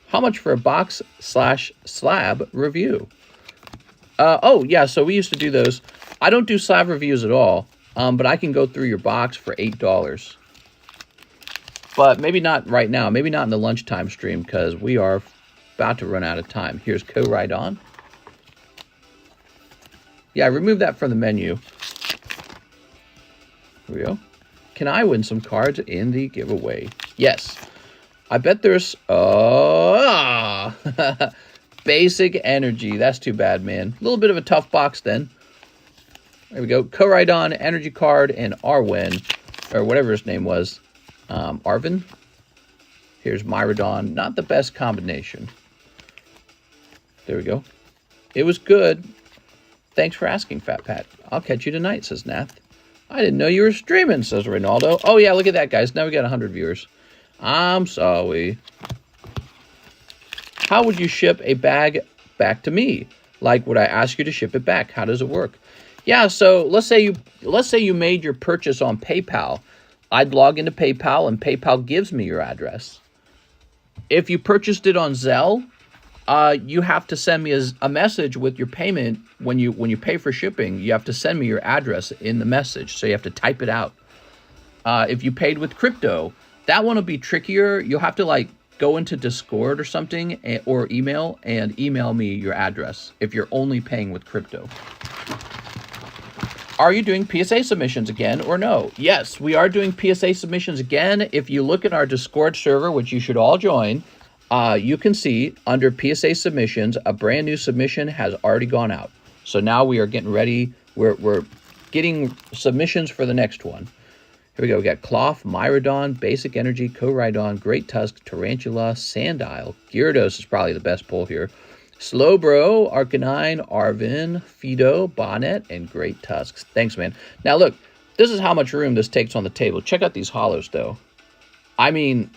How much for a box/slab review? Oh, yeah, so we used to do those. I don't do slab reviews at all, but I can go through your box for $8. But maybe not right now. Maybe not in the lunchtime stream, because we are about to run out of time. Here's Koraidon. Yeah, remove that from the menu. Here we go. Can I win some cards in the giveaway? Yes. I bet there's... Basic energy. That's too bad, man. A little bit of a tough box then. There we go. Koraidon, energy card, and Arwen. Or whatever his name was. Arvin. Here's Myrodon. Not the best combination. There we go. It was good. Thanks for asking, Fat Pat. I'll catch you tonight, says Nath. I didn't know you were streaming, says Ronaldo. Oh, yeah, look at that, guys. Now we got 100 viewers. I'm sorry. How would you ship a bag back to me? Like, would I ask you to ship it back? How does it work? Yeah, so let's say you made your purchase on PayPal. I'd log into PayPal, and PayPal gives me your address. If you purchased it on ZELLE, you have to send me a message with your payment. When you pay for shipping, you have to send me your address in the message, so you have to type it out. If you paid with crypto, that one will be trickier. You'll have to like go into Discord or something, or email me your address if you're only paying with crypto. Are you doing PSA submissions again or no? Yes, we are doing PSA submissions again. If you look at our Discord server, which you should all join, you can see under PSA submissions, a brand new submission has already gone out. So now we are getting ready. We're getting submissions for the next one. Here we go. We got Cloth, Myrodon, Basic Energy, Koraidon, Great Tusk, Tarantula, Sandile. Gyarados is probably the best pull here. Slowbro, Arcanine, Arvin, Fido, Bonnet, and Great Tusks. Thanks, man. Now, look, this is how much room this takes on the table. Check out these hollows, though. I mean,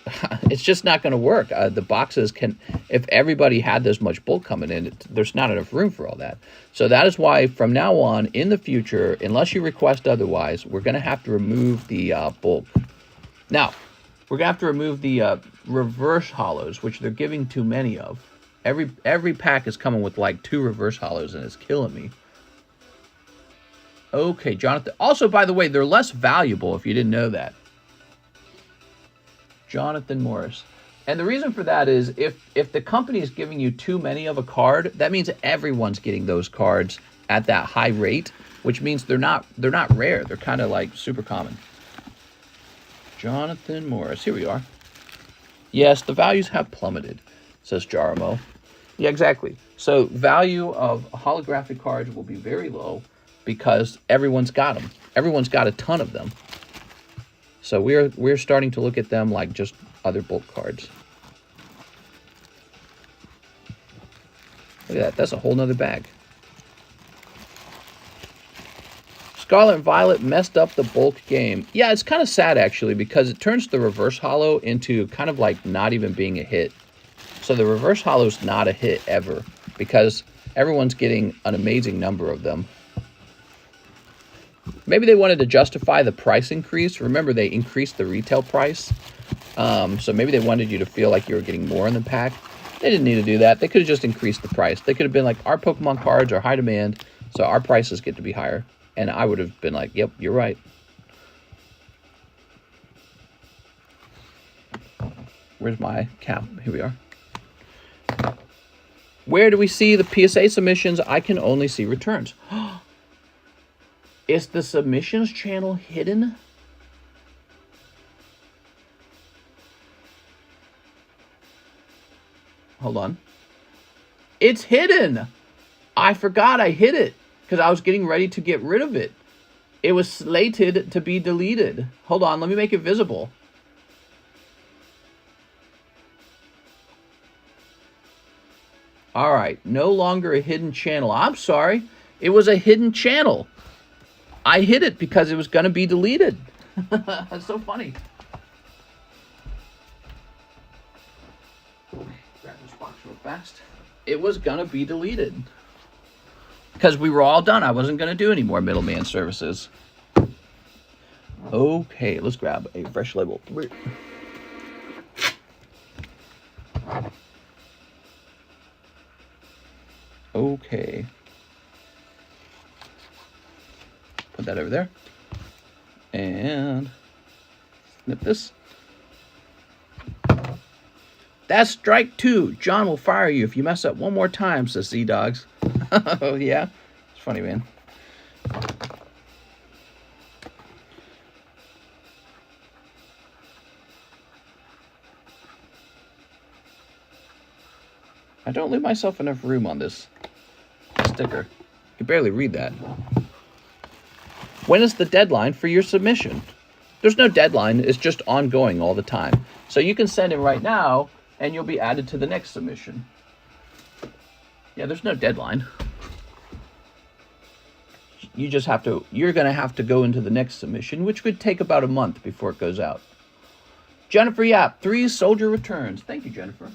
it's just not going to work. The boxes can, if everybody had this much bulk coming in, there's not enough room for all that. So that is why from now on, in the future, unless you request otherwise, we're going to have to remove the bulk. Now, we're going to have to remove the reverse hollows, which they're giving too many of. Every pack is coming with like 2 reverse hollows, and it's killing me. Okay, Jonathan. Also, by the way, they're less valuable if you didn't know that. Jonathan Morris. And the reason for that is if the company is giving you too many of a card, that means everyone's getting those cards at that high rate, which means they're not rare. They're kind of like super common. Jonathan Morris. Here we are. Yes, the values have plummeted, says Jaramo. Yeah, exactly. So value of holographic cards will be very low because everyone's got them. Everyone's got a ton of them. So we're starting to look at them like just other bulk cards. Look at that. That's a whole nother bag. Scarlet and Violet messed up the bulk game. Yeah, it's kind of sad, actually, because it turns the reverse holo into kind of like not even being a hit. So the reverse holo's not a hit ever because everyone's getting an amazing number of them. Maybe they wanted to justify the price increase. Remember, they increased the retail price. So maybe they wanted you to feel like you were getting more in the pack. They didn't need to do that. They could have just increased the price. They could have been like, our Pokemon cards are high demand, so our prices get to be higher. And I would have been like, yep, you're right. Where's my cap? Here we are. Where do we see the PSA submissions? I can only see returns. Is the submissions channel hidden? Hold on. It's hidden. I forgot I hid it because I was getting ready to get rid of it. It was slated to be deleted. Hold on, let me make it visible. All right, no longer a hidden channel. I'm sorry. It was a hidden channel. I hid it because it was going to be deleted. That's so funny. Grab this box real fast. It was going to be deleted. Because we were all done. I wasn't going to do any more middleman services. Okay, let's grab a fresh label. Okay. Put that over there. And snip this. That's strike 2. John will fire you if you mess up one more time, says Z-Dogs. Oh, yeah? It's funny, man. I don't leave myself enough room on this sticker. You can barely read that. When is the deadline for your submission? There's no deadline. It's just ongoing all the time. So you can send in right now, and you'll be added to the next submission. Yeah, there's no deadline. You just have to, you're going to have to go into the next submission, which could take about a month before it goes out. Jennifer Yap, 3 soldier returns. Thank you, Jennifer.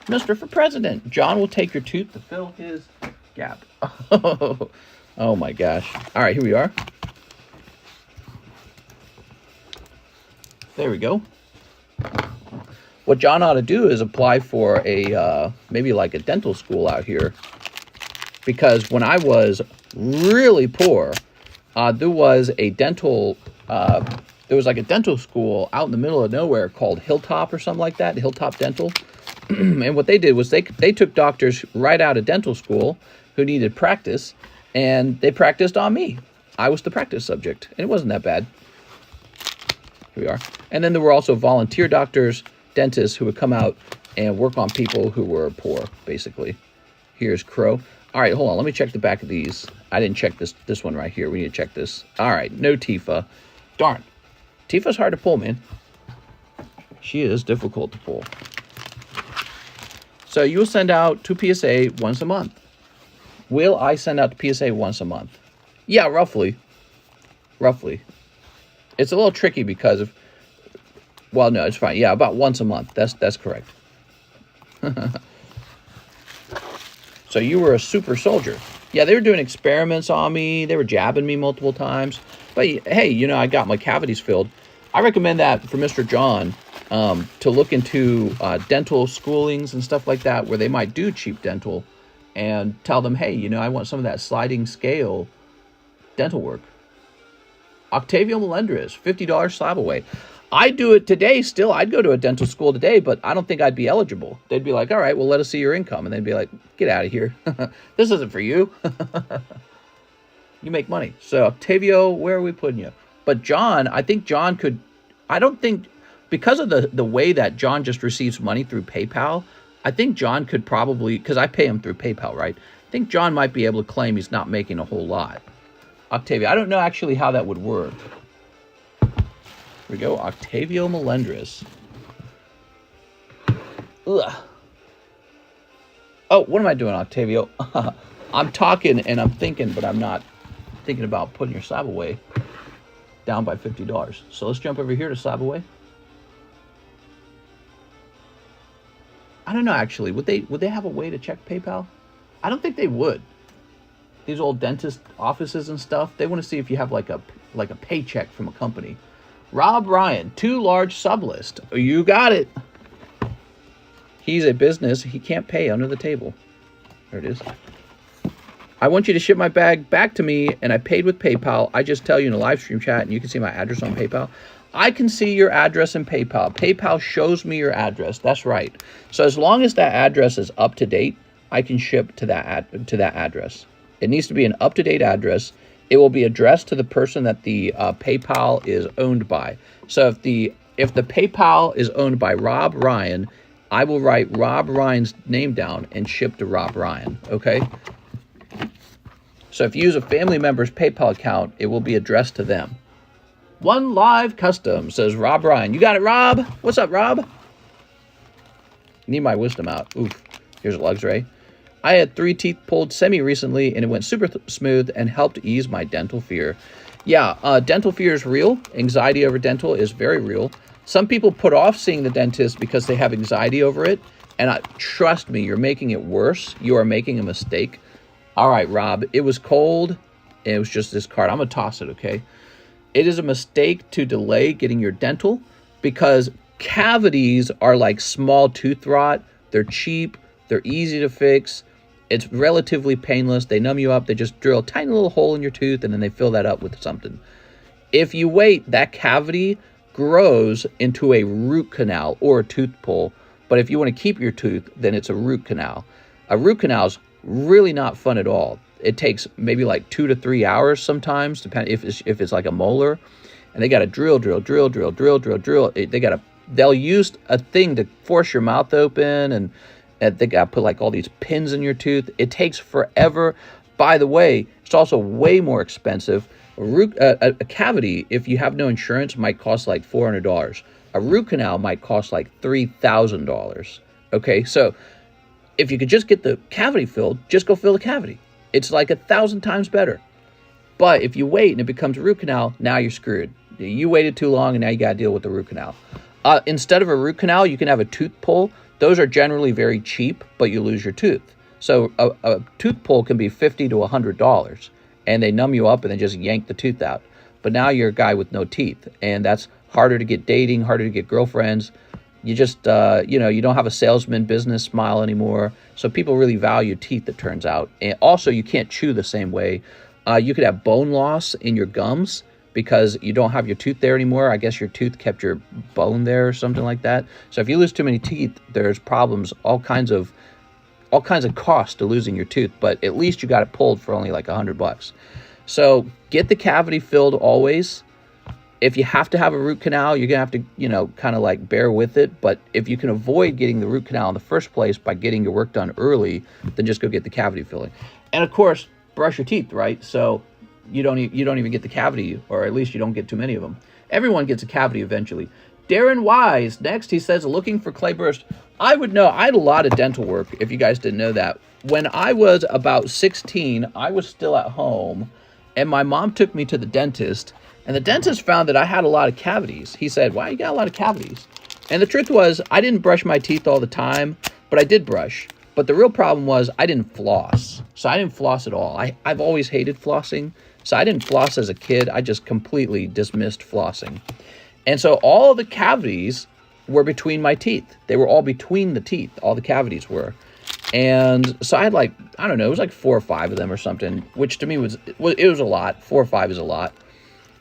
Mr. for President, John will take your tooth to fill his gap. Oh my gosh. All right, here we are. There we go. What John ought to do is apply for a, maybe like a dental school out here. Because when I was really poor, there was a dental, like a dental school out in the middle of nowhere called Hilltop or something like that, Hilltop Dental. And what they did was they took doctors right out of dental school who needed practice, and they practiced on me. I was the practice subject, and it wasn't that bad. Here we are. And then there were also volunteer doctors, dentists who would come out and work on people who were poor, basically. Here's Crow. All right, hold on. Let me check the back of these. I didn't check this one right here. We need to check this. All right, no Tifa. Darn. Tifa's hard to pull, man. She is difficult to pull. So you'll send out to PSA once a month. Will I send out to PSA once a month? Yeah, roughly. Roughly. It's a little tricky because of, well, no, it's fine. Yeah, about once a month. That's correct. So you were a super soldier. Yeah, they were doing experiments on me. They were jabbing me multiple times. But hey, you know, I got my cavities filled. I recommend that for Mr. John to look into dental schoolings and stuff like that where they might do cheap dental and tell them, hey, you know, I want some of that sliding scale dental work. Octavio Melendres, $50 slab away. I'd do it today still. I'd go to a dental school today, but I don't think I'd be eligible. They'd be like, all right, well, let us see your income. And they'd be like, get out of here. This isn't for you. You make money. So, Octavio, where are we putting you? But John, I think John could, I don't think, because of the way that John just receives money through PayPal, I think John could probably, because I pay him through PayPal, right? I think John might be able to claim he's not making a whole lot. Octavio, I don't know actually how that would work. Here we go, Octavio Melendres. Ugh. Oh, what am I doing, Octavio? I'm talking and I'm thinking, but I'm not thinking about putting your slab away. Down by $50. So let's jump over here to slab away. I don't know actually. Would they have a way to check PayPal? I don't think they would. These old dentist offices and stuff, they want to see if you have like a paycheck from a company. Rob Ryan, 2 large Sublist. You got it. He's a business. He can't pay under the table. There it is. I want you to ship my bag back to me, and I paid with PayPal. I just tell you in a live stream chat, and you can see my address on PayPal. I can see your address in PayPal. PayPal shows me your address. That's right. So as long as that address is up to date, I can ship to that address. It needs to be an up-to-date address. It will be addressed to the person that the PayPal is owned by. So if the PayPal is owned by Rob Ryan, I will write Rob Ryan's name down and ship to Rob Ryan. Okay. So if you use a family member's PayPal account, it will be addressed to them. One Live Custom, says Rob Ryan. You got it, Rob? What's up, Rob? Need my wisdom out. Oof. Here's a Luxray. I had 3 teeth pulled semi-recently, and it went super smooth and helped ease my dental fear. Yeah, dental fear is real. Anxiety over dental is very real. Some people put off seeing the dentist because they have anxiety over it. And trust me, you're making it worse. You are making a mistake. All right, Rob, it was cold, and it was just this card. I'm going to toss it, okay? It is a mistake to delay getting your dental because cavities are like small tooth rot. They're cheap. They're easy to fix. It's relatively painless. They numb you up. They just drill a tiny little hole in your tooth, and then they fill that up with something. If you wait, that cavity grows into a root canal or a tooth pull. But if you want to keep your tooth, then it's a root canal. A root canal is really not fun at all. It takes maybe like 2 to 3 hours sometimes, depending if it's like a molar, and they got to drill. They'll use a thing to force your mouth open, and they got to put like all these pins in your tooth. It takes forever. By the way, it's also way more expensive. A cavity, if you have no insurance, might cost like $400. A root canal might cost like $3,000. Okay, so if you could just get the cavity filled, just go fill the cavity. It's like 1,000 times better. But if you wait and it becomes a root canal, now you're screwed. You waited too long, and now you got to deal with the root canal. Instead of a root canal, you can have a tooth pull. Those are generally very cheap, but you lose your tooth. So a tooth pull can be $50 to $100, and they numb you up and then just yank the tooth out. But now you're a guy with no teeth, and that's harder to get dating, harder to get girlfriends. You just, you don't have a salesman business smile anymore. So people really value teeth, it turns out. And also, you can't chew the same way. You could have bone loss in your gums because you don't have your tooth there anymore. I guess your tooth kept your bone there or something like that. So if you lose too many teeth, there's problems, all kinds of costs to losing your tooth. But at least you got it pulled for only like $100. So get the cavity filled always. If you have to have a root canal, you're going to have to, kind of like bear with it. But if you can avoid getting the root canal in the first place by getting your work done early, then just go get the cavity filling. And of course, brush your teeth, right? So you don't even get the cavity, or at least you don't get too many of them. Everyone gets a cavity eventually. Darren Wise, next, he says, looking for clay burst. I would know. I had a lot of dental work, if you guys didn't know that. When I was about 16, I was still at home, and my mom took me to the dentist. And the dentist found that I had a lot of cavities. He said, "Why you got a lot of cavities?" And the truth was, I didn't brush my teeth all the time, but I did brush. But the real problem was I didn't floss. So I didn't floss at all. I've always hated flossing. So I didn't floss as a kid. I just completely dismissed flossing. And so all the cavities were between my teeth. They were all between the teeth. All the cavities were. And so I had like, I don't know, it was like 4 or 5 of them or something, which to me was a lot. 4 or 5 is a lot.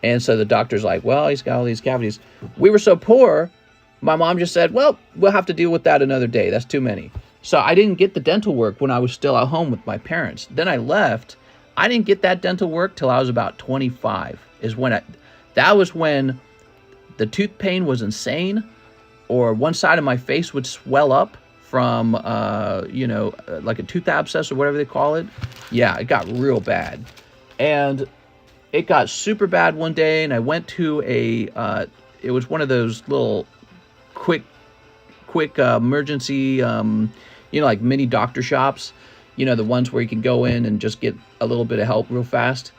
And so the doctor's like, well, he's got all these cavities. We were so poor, my mom just said, well, we'll have to deal with that another day. That's too many. So I didn't get the dental work when I was still at home with my parents. Then I left. I didn't get that dental work till I was about 25. That was when the tooth pain was insane, or one side of my face would swell up from, you know, like a tooth abscess or whatever they call it. Yeah, it got real bad. And it got super bad one day, and I went to a, it was one of those little quick emergency, you know, like mini doctor shops, you know, the ones where you can go in and just get a little bit of help real fast.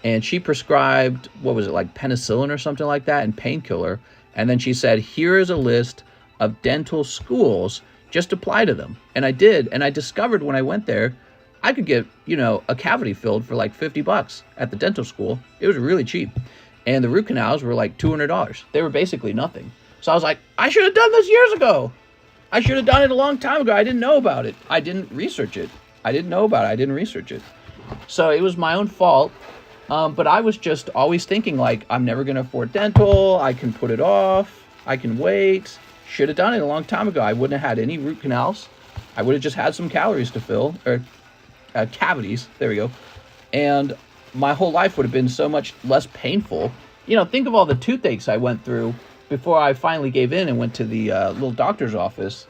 And she prescribed, what was it, like penicillin or something like that, and painkiller. And then she said, here is a list of dental schools, just apply to them. And I did, and I discovered when I went there, I could get, you know, a cavity filled for like $50 at the dental school. It was really cheap. And the root canals were like $200. They were basically nothing. So I was like, I should have done this years ago. I should have done it a long time ago. I didn't know about it. I didn't research it. I didn't know about it. I didn't research it. So it was my own fault. But I was just always thinking, like, I'm never going to afford dental. I can put it off. I can wait. Should have done it a long time ago. I wouldn't have had any root canals. I would have just had some calories to fill, or cavities. There we go. And my whole life would have been so much less painful. You know, think of all the toothaches I went through before I finally gave in and went to the little doctor's office.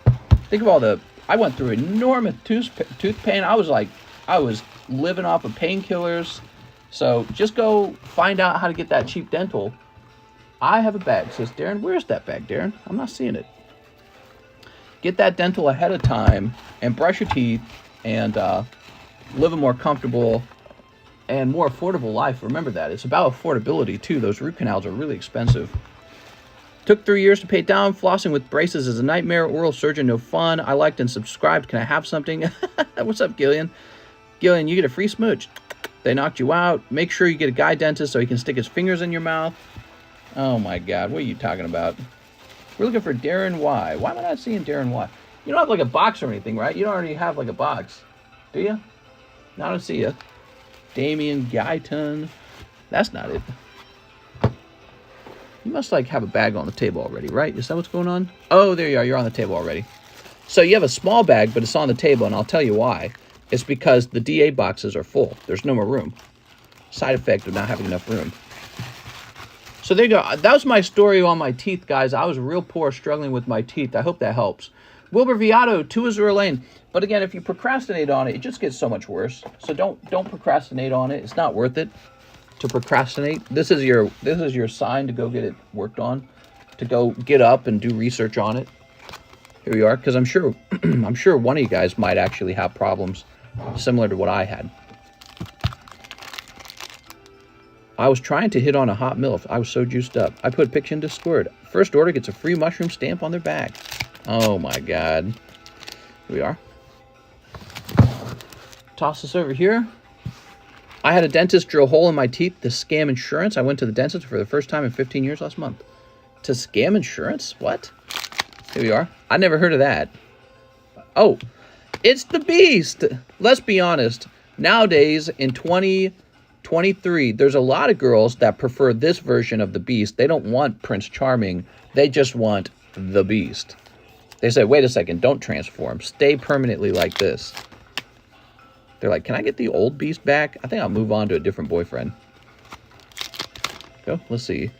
Think of all the, I went through enormous tooth pain. I was living off of painkillers. So just go find out how to get that cheap dental. I have a bag, says Darren. Where's that bag, Darren? I'm not seeing it. Get that dental ahead of time and brush your teeth and live a more comfortable and more affordable life. Remember that. It's about affordability, too. Those root canals are really expensive. Took 3 years to pay down. Flossing with braces is a nightmare. Oral surgeon, no fun. I liked and subscribed. Can I have something? What's up, Gillian? Gillian, you get a free smooch. They knocked you out. Make sure you get a guy dentist so he can stick his fingers in your mouth. Oh, my God. What are you talking about? We're looking for Darren Y. Why am I not seeing Darren Y? You don't have, like, a box or anything, right? You don't already have, like, a box. Do you? No, I don't see you. Dorickcayton. That's not it. You must, like, have a bag on the table already, right? Is that what's going on? Oh, there you are. You're on the table already. So you have a small bag, but it's on the table, and I'll tell you why. It's because the DA boxes are full. There's no more room. Side effect of not having enough room. So there you go. That was my story on my teeth, guys. I was real poor, struggling with my teeth. I hope that helps. Wilbur Viato, 2 Azure Lane. But again, if you procrastinate on it, it just gets so much worse. So don't procrastinate on it. It's not worth it to procrastinate. This is your sign to go get it worked on, to go get up and do research on it. Here we are, because I'm sure one of you guys might actually have problems similar to what I had. I was trying to hit on a hot MILF. I was so juiced up. I put a picture in Discord. First order gets a free mushroom stamp on their bag. Oh my God. Here we are. Toss this over here. I had a dentist drill a hole in my teeth to scam insurance. I went to the dentist for the first time in 15 years last month. To scam insurance? What? Here we are. I never heard of that. Oh, it's the Beast. Let's be honest. Nowadays, in 2023, there's a lot of girls that prefer this version of the Beast. They don't want Prince Charming. They just want the Beast. They say, wait a second, don't transform. Stay permanently like this. They're like, can I get the old Beast back? I think I'll move on to a different boyfriend. Go, let's see.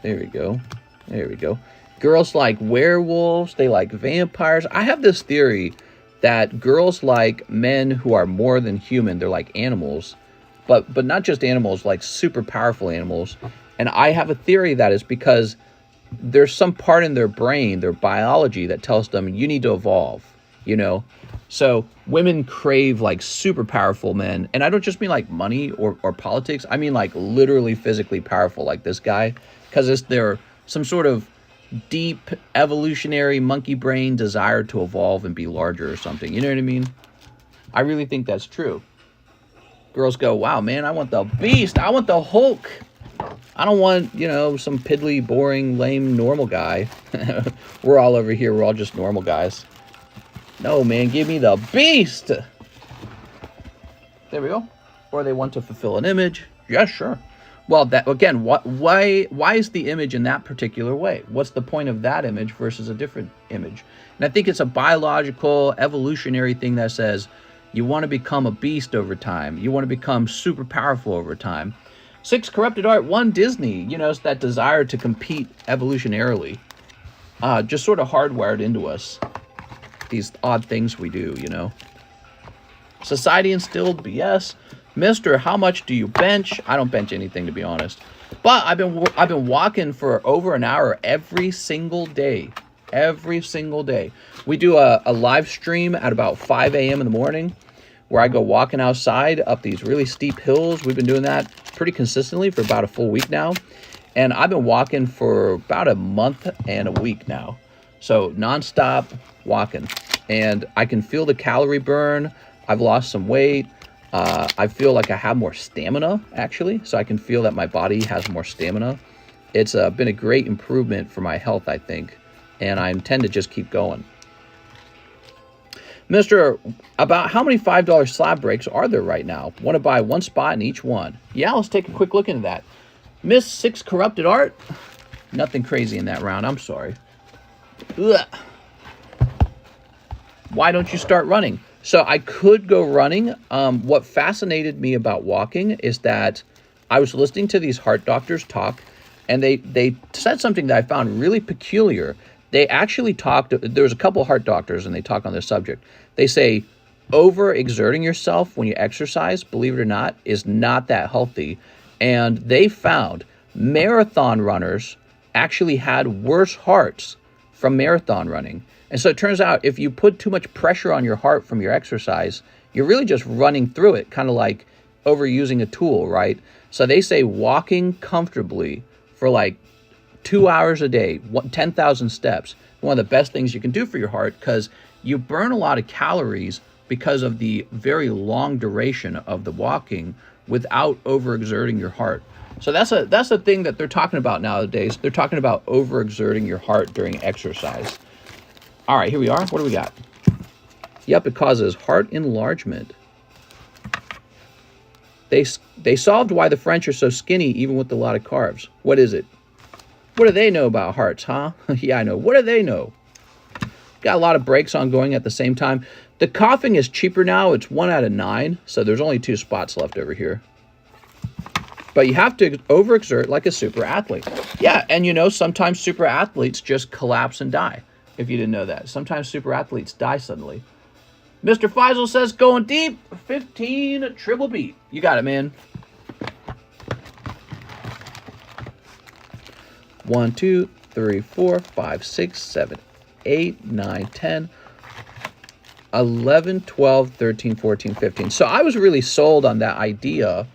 There we go. There we go. Girls like werewolves. They like vampires. I have this theory that girls like men who are more than human. They're like animals. But not just animals, like super powerful animals. And I have a theory that is because there's some part in their brain, their biology, that tells them you need to evolve, you know? So women crave like super powerful men. And I don't just mean like money or politics. I mean like literally physically powerful, like this guy. Because they're some sort of deep evolutionary monkey brain desire to evolve and be larger or something. You know what I mean? I really think that's true. Girls go, wow, man, I want the Beast. I want the Hulk. I don't want, you know, some piddly, boring, lame, normal guy. We're all over here. We're all just normal guys. No, man, give me the Beast. There we go. Or they want to fulfill an image. Yeah, sure. Well, that again, why is the image in that particular way? What's the point of that image versus a different image? And I think it's a biological, evolutionary thing that says you want to become a beast over time. You want to become super powerful over time. 6, corrupted art. 1, Disney. You know, it's that desire to compete evolutionarily. just sort of hardwired into us. These odd things we do, you know. Society instilled BS. Mister, how much do you bench? I don't bench anything, to be honest. But I've been walking for over an hour every single day. Every single day. We do a live stream at about 5 a.m. in the morning where I go walking outside up these really steep hills. We've been doing that pretty consistently for about a full week now. And I've been walking for about a month and a week now. So nonstop walking. And I can feel the calorie burn. I've lost some weight. I feel like I have more stamina, actually. So I can feel that my body has more stamina. It's been a great improvement for my health, I think. And I intend to just keep going. Mister, about how many $5 slab breaks are there right now? Want to buy one spot in each one? Yeah, let's take a quick look into that. Miss 6 Corrupted Art. Nothing crazy in that round. I'm sorry. Ugh. Why don't you start running? So I could go running. What fascinated me about walking is that I was listening to these heart doctors talk, and they said something that I found really peculiar. They actually talked, there's a couple heart doctors, and they talk on this subject. They say overexerting yourself when you exercise, believe it or not, is not that healthy. And they found marathon runners actually had worse hearts from marathon running. And so it turns out if you put too much pressure on your heart from your exercise, you're really just running through it, kind of like overusing a tool, right? So they say walking comfortably for like 2 hours a day, 10,000 steps, one of the best things you can do for your heart, because you burn a lot of calories because of the very long duration of the walking without overexerting your heart. So that's a thing that they're talking about nowadays. They're talking about overexerting your heart during exercise. All right, here we are. What do we got? Yep, it causes heart enlargement. They solved why the French are so skinny even with a lot of carbs. What is it? What do they know about hearts, huh? Yeah, I know. What do they know? Got a lot of breaks ongoing at the same time. The coughing is cheaper now. It's 1 out of 9, so there's only 2 spots left over here. But you have to overexert like a super athlete. Yeah, and you know, sometimes super athletes just collapse and die, if you didn't know that. Sometimes super athletes die suddenly. Mr. Faisal says, going deep, 15 triple beat. You got it, man. 1, 2, 3, 4, 5, 6, 7, 8, 9, 10, 11, 12, 13, 14, 15. So I was really sold on that idea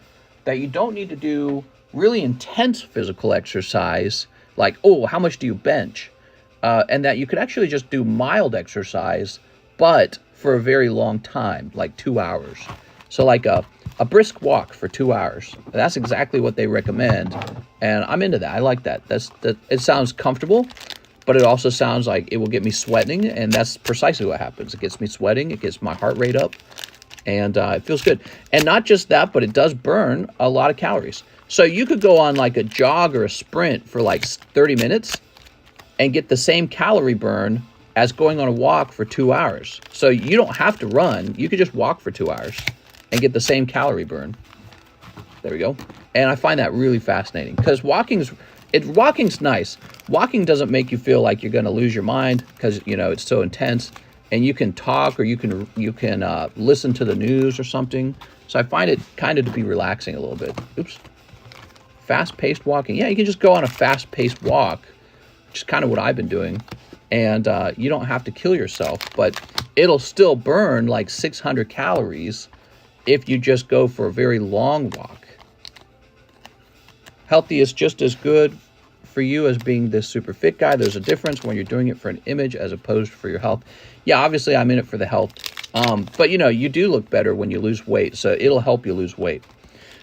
that you don't need to do really intense physical exercise, like, oh, how much do you bench? And that you could actually just do mild exercise, but for a very long time, like 2 hours. So like a brisk walk for 2 hours. That's exactly what they recommend. And I'm into that. I like that. It sounds comfortable, but it also sounds like it will get me sweating. And that's precisely what happens. It gets me sweating. It gets my heart rate up. And it feels good. And not just that, but it does burn a lot of calories. So you could go on like a jog or a sprint for like 30 minutes and get the same calorie burn as going on a walk for 2 hours. So you don't have to run. You could just walk for 2 hours and get the same calorie burn. There we go. And I find that really fascinating because walking's nice. Walking doesn't make you feel like you're going to lose your mind because, you know, it's so intense. And you can talk or you can listen to the news or something. So I find it kind of to be relaxing a little bit. Oops. Fast-paced walking. Yeah, you can just go on a fast-paced walk, which is kind of what I've been doing. And you don't have to kill yourself, but it'll still burn like 600 calories if you just go for a very long walk. Healthy is just as good for you as being this super fit guy. There's a difference when you're doing it for an image as opposed for your health. Yeah, obviously I'm in it for the health. But you know, you do look better when you lose weight, so it'll help you lose weight.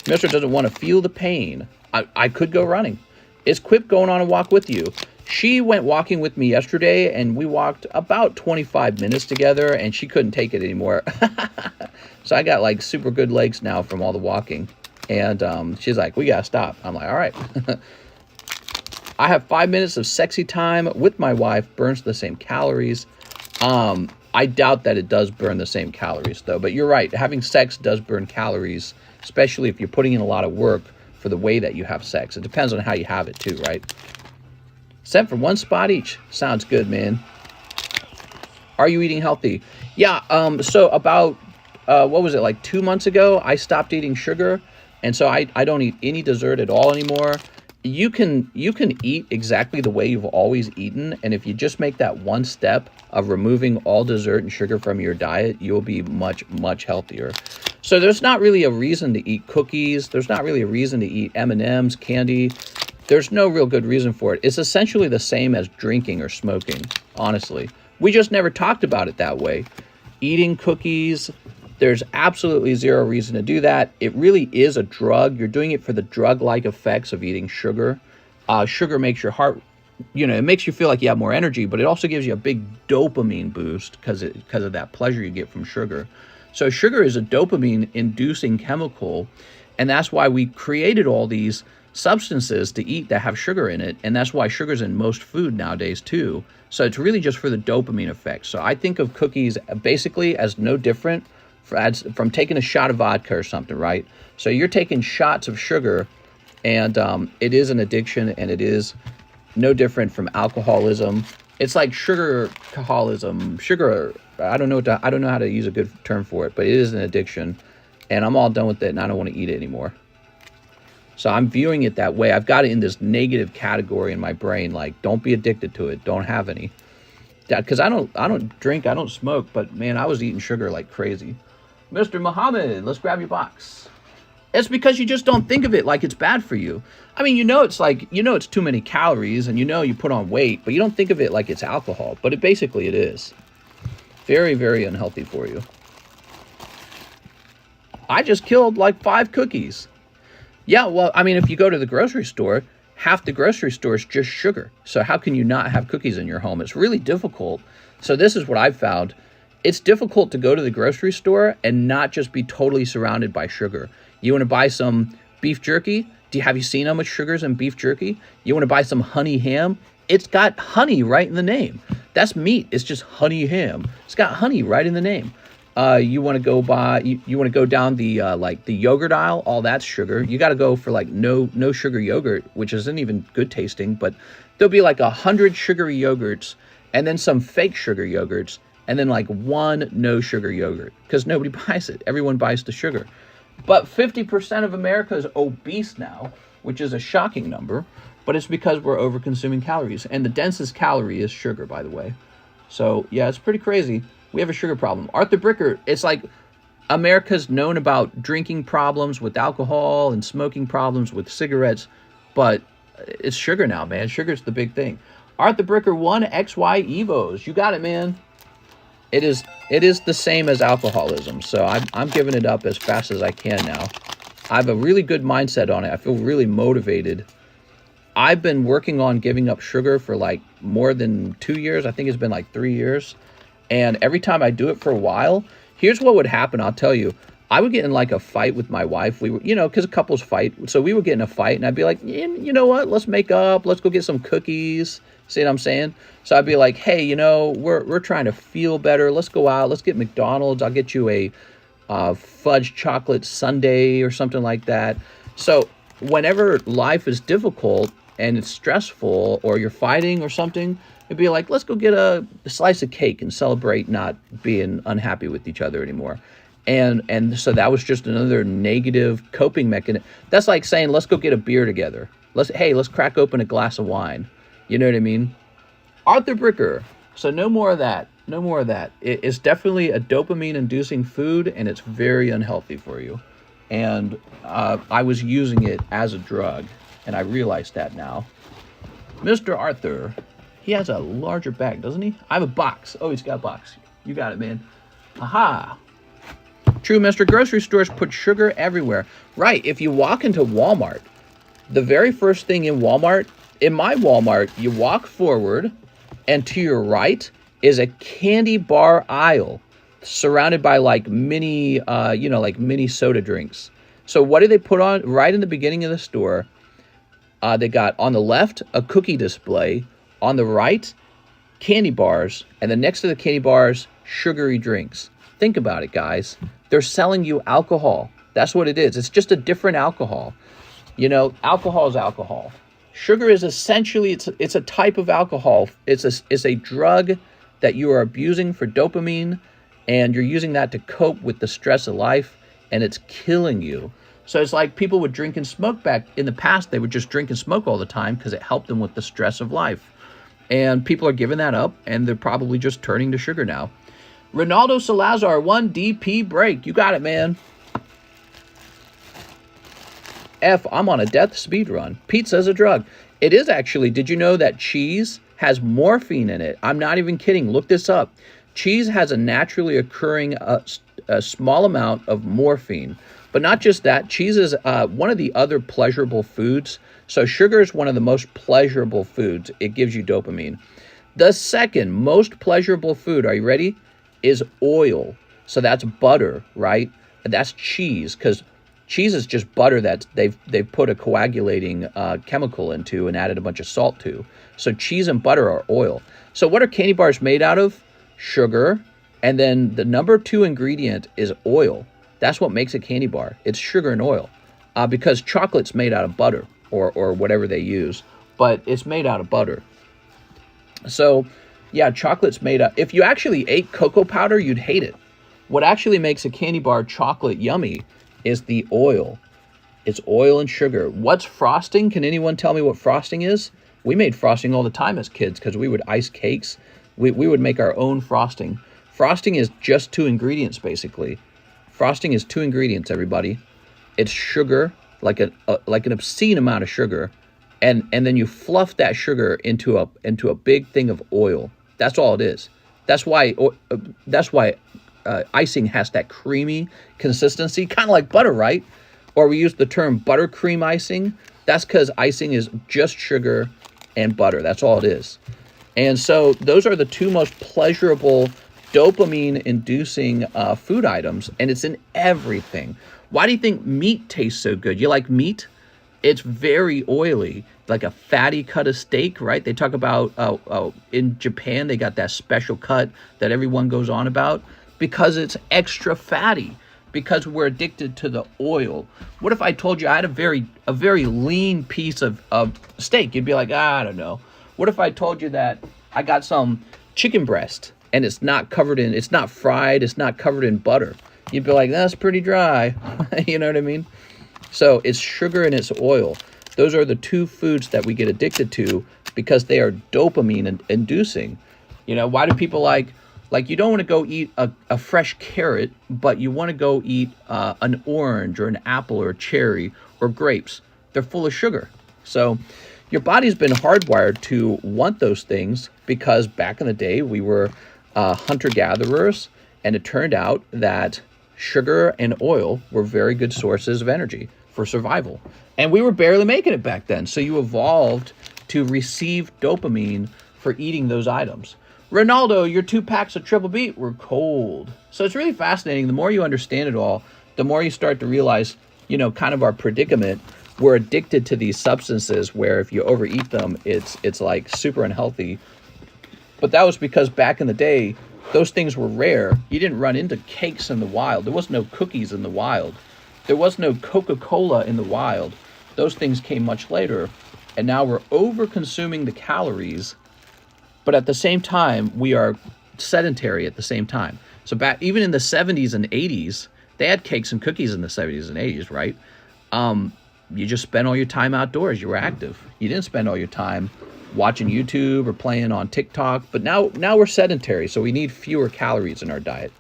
Mister doesn't want to feel the pain. I could go running. Is Quip going on a walk with you? She went walking with me yesterday, and we walked about 25 minutes together, and she couldn't take it anymore. So I got like super good legs now from all the walking. And she's like, we gotta stop. I'm like, all right. I have 5 minutes of sexy time with my wife, burns the same calories. I doubt that it does burn the same calories, though. But you're right. Having sex does burn calories, especially if you're putting in a lot of work for the way that you have sex. It depends on how you have it, too, right? Sent for 1 spot each. Sounds good, man. Are you eating healthy? Yeah, so about, what was it, like 2 months ago, I stopped eating sugar, and so I don't eat any dessert at all anymore. You can eat exactly the way you've always eaten, and if you just make that one step of removing all dessert and sugar from your diet, you'll be much, much healthier. So there's not really a reason to eat cookies. There's not really a reason to eat M&Ms, candy. There's no real good reason for it. It's essentially the same as drinking or smoking, honestly. We just never talked about it that way. Eating cookies, there's absolutely zero reason to do that. It really is a drug. You're doing it for the drug-like effects of eating sugar. Sugar makes your heart, you know, it makes you feel like you have more energy, but it also gives you a big dopamine boost because of that pleasure you get from sugar. So sugar is a dopamine-inducing chemical, and that's why we created all these substances to eat that have sugar in it, and that's why sugar's in most food nowadays too. So it's really just for the dopamine effect. So I think of cookies basically as no different from taking a shot of vodka or something, right? So you're taking shots of sugar, and it is an addiction, and it is no different from alcoholism. It's like sugar-alcoholism. Sugar, I don't know how to use a good term for it, but it is an addiction, and I'm all done with it, and I don't want to eat it anymore. So I'm viewing it that way. I've got it in this negative category in my brain, like don't be addicted to it, don't have any. Because I don't drink, I don't smoke, but man, I was eating sugar like crazy. Mr. Muhammad, let's grab your box. It's because you just don't think of it like it's bad for you. I mean, it's too many calories, and you put on weight, but you don't think of it like it's alcohol. But it is. Very, very unhealthy for you. I just killed like 5 cookies. Yeah, well, I mean, if you go to the grocery store, half the grocery store is just sugar. So how can you not have cookies in your home? It's really difficult. So this is what I've found. It's difficult to go to the grocery store and not just be totally surrounded by sugar. You want to buy some beef jerky? Have you seen how much sugar's in beef jerky? You want to buy some honey ham? It's got honey right in the name. That's meat. It's just honey ham. It's got honey right in the name. You want to go buy, you want to go down the like the yogurt aisle, all that's sugar. You got to go for like no sugar yogurt, which isn't even good tasting, but there'll be like 100 sugary yogurts and then some fake sugar yogurts and then like 1 no sugar yogurt because nobody buys it. Everyone buys the sugar. But 50% of America is obese now, which is a shocking number, but it's because we're over consuming calories, and the densest calorie is sugar, by the way. So yeah, it's pretty crazy. We have a sugar problem. Arthur Bricker, it's like America's known about drinking problems with alcohol and smoking problems with cigarettes, but it's sugar now, man. Sugar's the big thing. Arthur Bricker 1XY Evos. You got it, man. It is the same as alcoholism, so I'm giving it up as fast as I can now. I have a really good mindset on it. I feel really motivated. I've been working on giving up sugar for like more than 2 years. I think it's been like 3 years. And every time I do it for a while, here's what would happen. I'll tell you, I would get in like a fight with my wife. We were, because couples fight. So we would get in a fight and I'd be like, you know what? Let's make up. Let's go get some cookies. See what I'm saying? So I'd be like, hey, we're trying to feel better. Let's go out. Let's get McDonald's. I'll get you a fudge chocolate sundae or something like that. So whenever life is difficult and it's stressful or you're fighting or something, it'd be like, let's go get a slice of cake and celebrate not being unhappy with each other anymore. And so that was just another negative coping mechanism. That's like saying, let's go get a beer together. Let's crack open a glass of wine. You know what I mean? Arthur Bricker. So no more of that. No more of that. It's definitely a dopamine-inducing food, and it's very unhealthy for you. And I was using it as a drug, and I realized that now. Mr. Arthur, he has a larger bag, doesn't he? I have a box. Oh, he's got a box. You got it, man. Aha. True, Mr. Grocery stores put sugar everywhere. Right, if you walk into Walmart, the very first thing in Walmart, in my Walmart, you walk forward, and to your right is a candy bar aisle surrounded by like mini, like mini soda drinks. So what do they put on right in the beginning of the store? They got on the left a cookie display, on the right candy bars, and then next to the candy bars, sugary drinks. Think about it, guys. They're selling you alcohol. That's what it is. It's just a different alcohol. Alcohol is alcohol. Sugar is essentially, it's a type of alcohol. It's a drug that you are abusing for dopamine, and you're using that to cope with the stress of life, and it's killing you. So it's like people would drink and smoke back in the past. They would just drink and smoke all the time because it helped them with the stress of life. And people are giving that up, and they're probably just turning to sugar now. Ronaldo Salazar, 1 DP break. You got it, man. F, I'm on a death speed run. Pizza's a drug. It is actually. Did you know that cheese has morphine in it? I'm not even kidding. Look this up. Cheese has a naturally occurring a small amount of morphine. But not just that. Cheese is one of the other pleasurable foods. So sugar is one of the most pleasurable foods. It gives you dopamine. The second most pleasurable food, are you ready, is oil. So that's butter, right? And that's cheese, because cheese is just butter that they've put a coagulating chemical into and added a bunch of salt to. So cheese and butter are oil. So what are candy bars made out of? Sugar. And then the number 2 ingredient is oil. That's what makes a candy bar. It's sugar and oil. Because chocolate's made out of butter or whatever they use. But it's made out of butter. So, yeah, chocolate's made out. If you actually ate cocoa powder, you'd hate it. What actually makes a candy bar chocolate yummy is the oil. It's oil and sugar. What's frosting? Can anyone tell me what frosting is? We made frosting all the time as kids because we would ice cakes. We would make our own frosting. Frosting is just 2 ingredients, basically. Frosting is 2 ingredients, everybody. It's sugar, like an obscene amount of sugar, and then you fluff that sugar into a big thing of oil. That's all it is. That's why icing has that creamy consistency, kind of like butter, right? Or we use the term buttercream icing. That's because icing is just sugar and butter. That's all it is. And so those are the 2 most pleasurable dopamine-inducing food items, and it's in everything. Why do you think meat tastes so good? You like meat? It's very oily, like a fatty cut of steak, right? They talk about, in Japan, they got that special cut that everyone goes on about because it's extra fatty, because we're addicted to the oil. What if I told you I had a very lean piece of steak? You'd be like, I don't know. What if I told you that I got some chicken breast and it's not fried, it's not covered in butter? You'd be like, that's pretty dry. You know what I mean? So it's sugar and it's oil. Those are the 2 foods that we get addicted to because they are dopamine inducing. You know, why do people like you don't want to go eat a fresh carrot, but you want to go eat an orange or an apple or a cherry or grapes? They're full of sugar. So your body's been hardwired to want those things because back in the day we were hunter-gatherers, and it turned out that sugar and oil were very good sources of energy for survival. And we were barely making it back then. So you evolved to receive dopamine for eating those items. Ronaldo, your 2 packs of Triple Beat were cold. So it's really fascinating. The more you understand it all, the more you start to realize, you know, kind of our predicament. We're addicted to these substances where if you overeat them, it's like super unhealthy. But that was because back in the day, those things were rare. You didn't run into cakes in the wild. There was no cookies in the wild. There was no Coca-Cola in the wild. Those things came much later. And now we're over-consuming the calories. But at the same time, we are sedentary at the same time. So back even in the 70s and 80s, they had cakes and cookies in the 70s and 80s, right? You just spent all your time outdoors. You were active. You didn't spend all your time watching YouTube or playing on TikTok. But now we're sedentary, so we need fewer calories in our diet.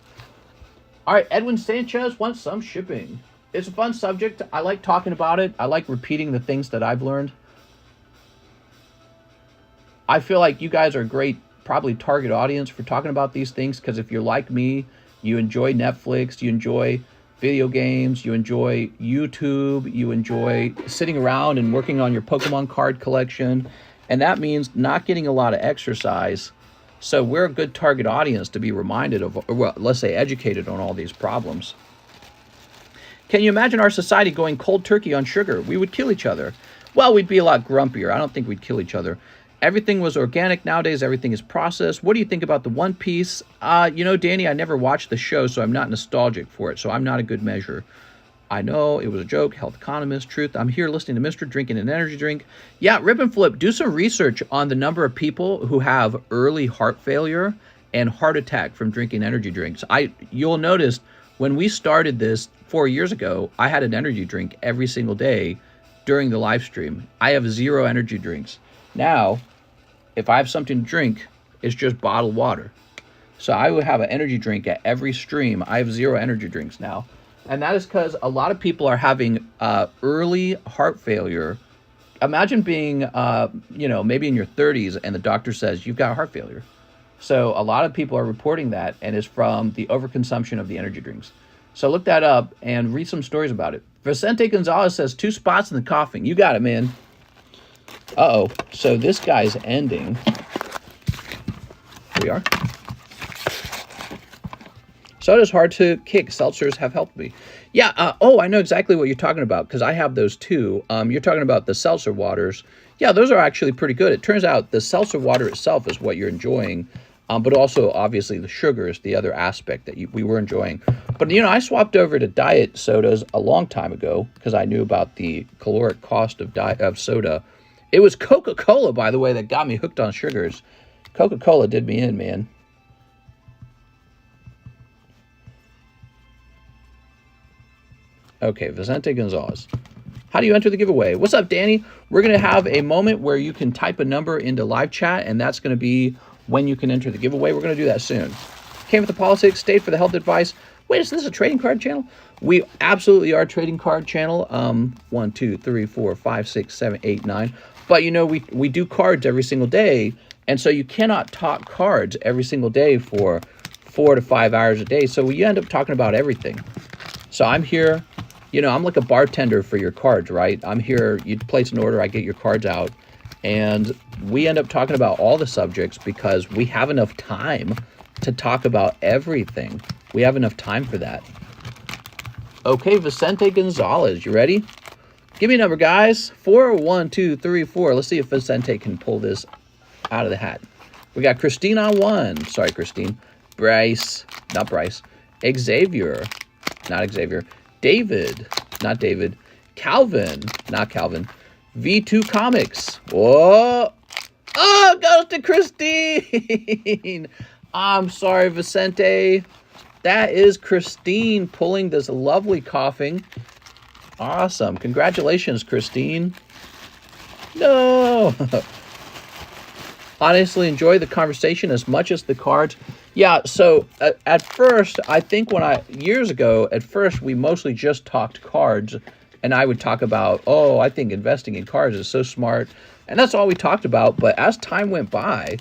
All right, Edwin Sanchez wants some shipping. It's a fun subject. I like talking about it. I like repeating the things that I've learned. I feel like you guys are a great, probably target audience for talking about these things, because if you're like me, you enjoy Netflix, you enjoy video games, you enjoy YouTube, you enjoy sitting around and working on your Pokemon card collection, and that means not getting a lot of exercise. So we're a good target audience to be reminded of, or well, let's say educated on all these problems. Can you imagine our society going cold turkey on sugar? We would kill each other. Well, we'd be a lot grumpier. I don't think we'd kill each other. Everything was organic. Nowadays, everything is processed. What do you think about the One Piece? You know, Danny, I never watched the show, so I'm not nostalgic for it, so I'm not a good measure. I know it was a joke. Health economist, truth. I'm here listening to Mr. drinking an energy drink. Yeah, Rip and Flip, do some research on the number of people who have early heart failure and heart attack from drinking energy drinks. You'll notice when we started this 4 years ago, I had an energy drink every single day during the live stream. I have 0 energy drinks. Now, if I have something to drink, it's just bottled water. So I would have an energy drink at every stream. I have 0 energy drinks now. And that is because a lot of people are having early heart failure. Imagine being, maybe in your 30s and the doctor says you've got heart failure. So a lot of people are reporting that, and it's from the overconsumption of the energy drinks. So look that up and read some stories about it. Vicente Gonzalez says 2 spots in the coughing. You got it, man. Uh-oh. So this guy's ending. Here we are. Soda's hard to kick. Seltzers have helped me. Yeah, I know exactly what you're talking about because I have those too. You're talking about the seltzer waters. Yeah, those are actually pretty good. It turns out the seltzer water itself is what you're enjoying, but also, obviously, the sugar is the other aspect that we were enjoying. But, I swapped over to diet sodas a long time ago because I knew about the caloric cost of soda. It was Coca-Cola, by the way, that got me hooked on sugars. Coca-Cola did me in, man. Okay, Vicente Gonzalez. How do you enter the giveaway? What's up, Danny? We're going to have a moment where you can type a number into live chat, and that's going to be when you can enter the giveaway. We're going to do that soon. Came with the politics, stayed for the health advice. Wait, is this a trading card channel? We absolutely are a trading card channel. 1, 2, 3, 4, 5, 6, 7, 8, 9. But, we do cards every single day, and so you cannot talk cards every single day for 4 to 5 hours a day. So you end up talking about everything. So I'm here. I'm like a bartender for your cards, right? I'm here, you place an order, I get your cards out, and we end up talking about all the subjects because we have enough time to talk about everything. We have enough time for that. Okay, Vicente Gonzalez, you ready? Give me a number, guys. 4, 1, 2, 3, 4. Let's see if Vicente can pull this out of the hat. We got Christine on 1. Sorry, Christine. Bryce, not Bryce. Xavier, not Xavier. David, not David. Calvin, not Calvin. V2 Comics. Whoa. Oh, goes to Christine. I'm sorry, Vicente. That is Christine pulling this lovely coughing. Awesome. Congratulations, Christine. No. Honestly, enjoy the conversation as much as the cards. Yeah, so at first, I think years ago, at first, we mostly just talked cards, and I would talk about, I think investing in cards is so smart, and that's all we talked about. But as time went by,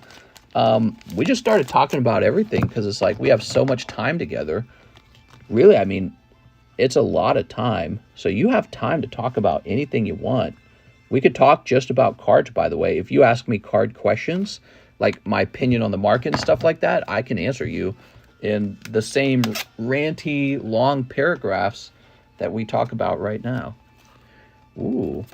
we just started talking about everything because it's like we have so much time together. Really, it's a lot of time, so you have time to talk about anything you want. We could talk just about cards, by the way. If you ask me card questions, like my opinion on the market and stuff like that, I can answer you in the same ranty, long paragraphs that we talk about right now. Ooh.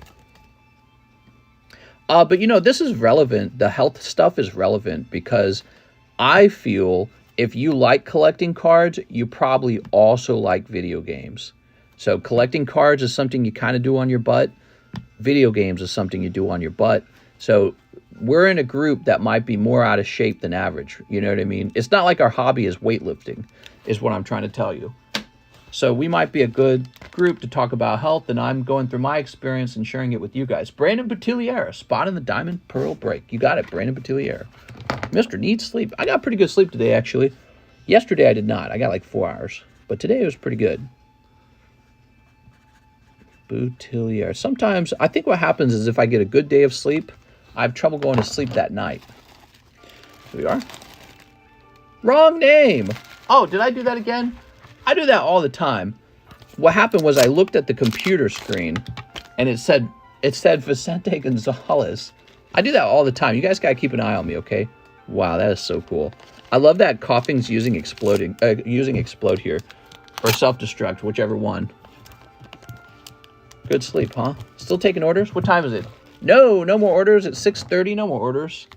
But this is relevant. The health stuff is relevant because I feel if you like collecting cards, you probably also like video games. So collecting cards is something you kind of do on your butt. Video games is something you do on your butt. So we're in a group that might be more out of shape than average. You know what I mean? It's not like our hobby is weightlifting, is what I'm trying to tell you. So we might be a good group to talk about health, and I'm going through my experience and sharing it with you guys. Brandon Petilier, spot in the Diamond Pearl break. You got it, Brandon Petilier. Mr. Needs sleep. I got pretty good sleep today, actually. Yesterday I did not. I got like 4 hours. But today it was pretty good. Boutillier. Sometimes, I think what happens is if I get a good day of sleep, I have trouble going to sleep that night. Here we are. Wrong name. Oh, did I do that again? I do that all the time. What happened was I looked at the computer screen, and it said Vicente Gonzalez. I do that all the time. You guys got to keep an eye on me, okay? Wow, that is so cool. I love that coughing's using explode here, or self-destruct, whichever one. Good sleep, huh? Still taking orders? What time is it? No more orders. It's 6:30. No more orders.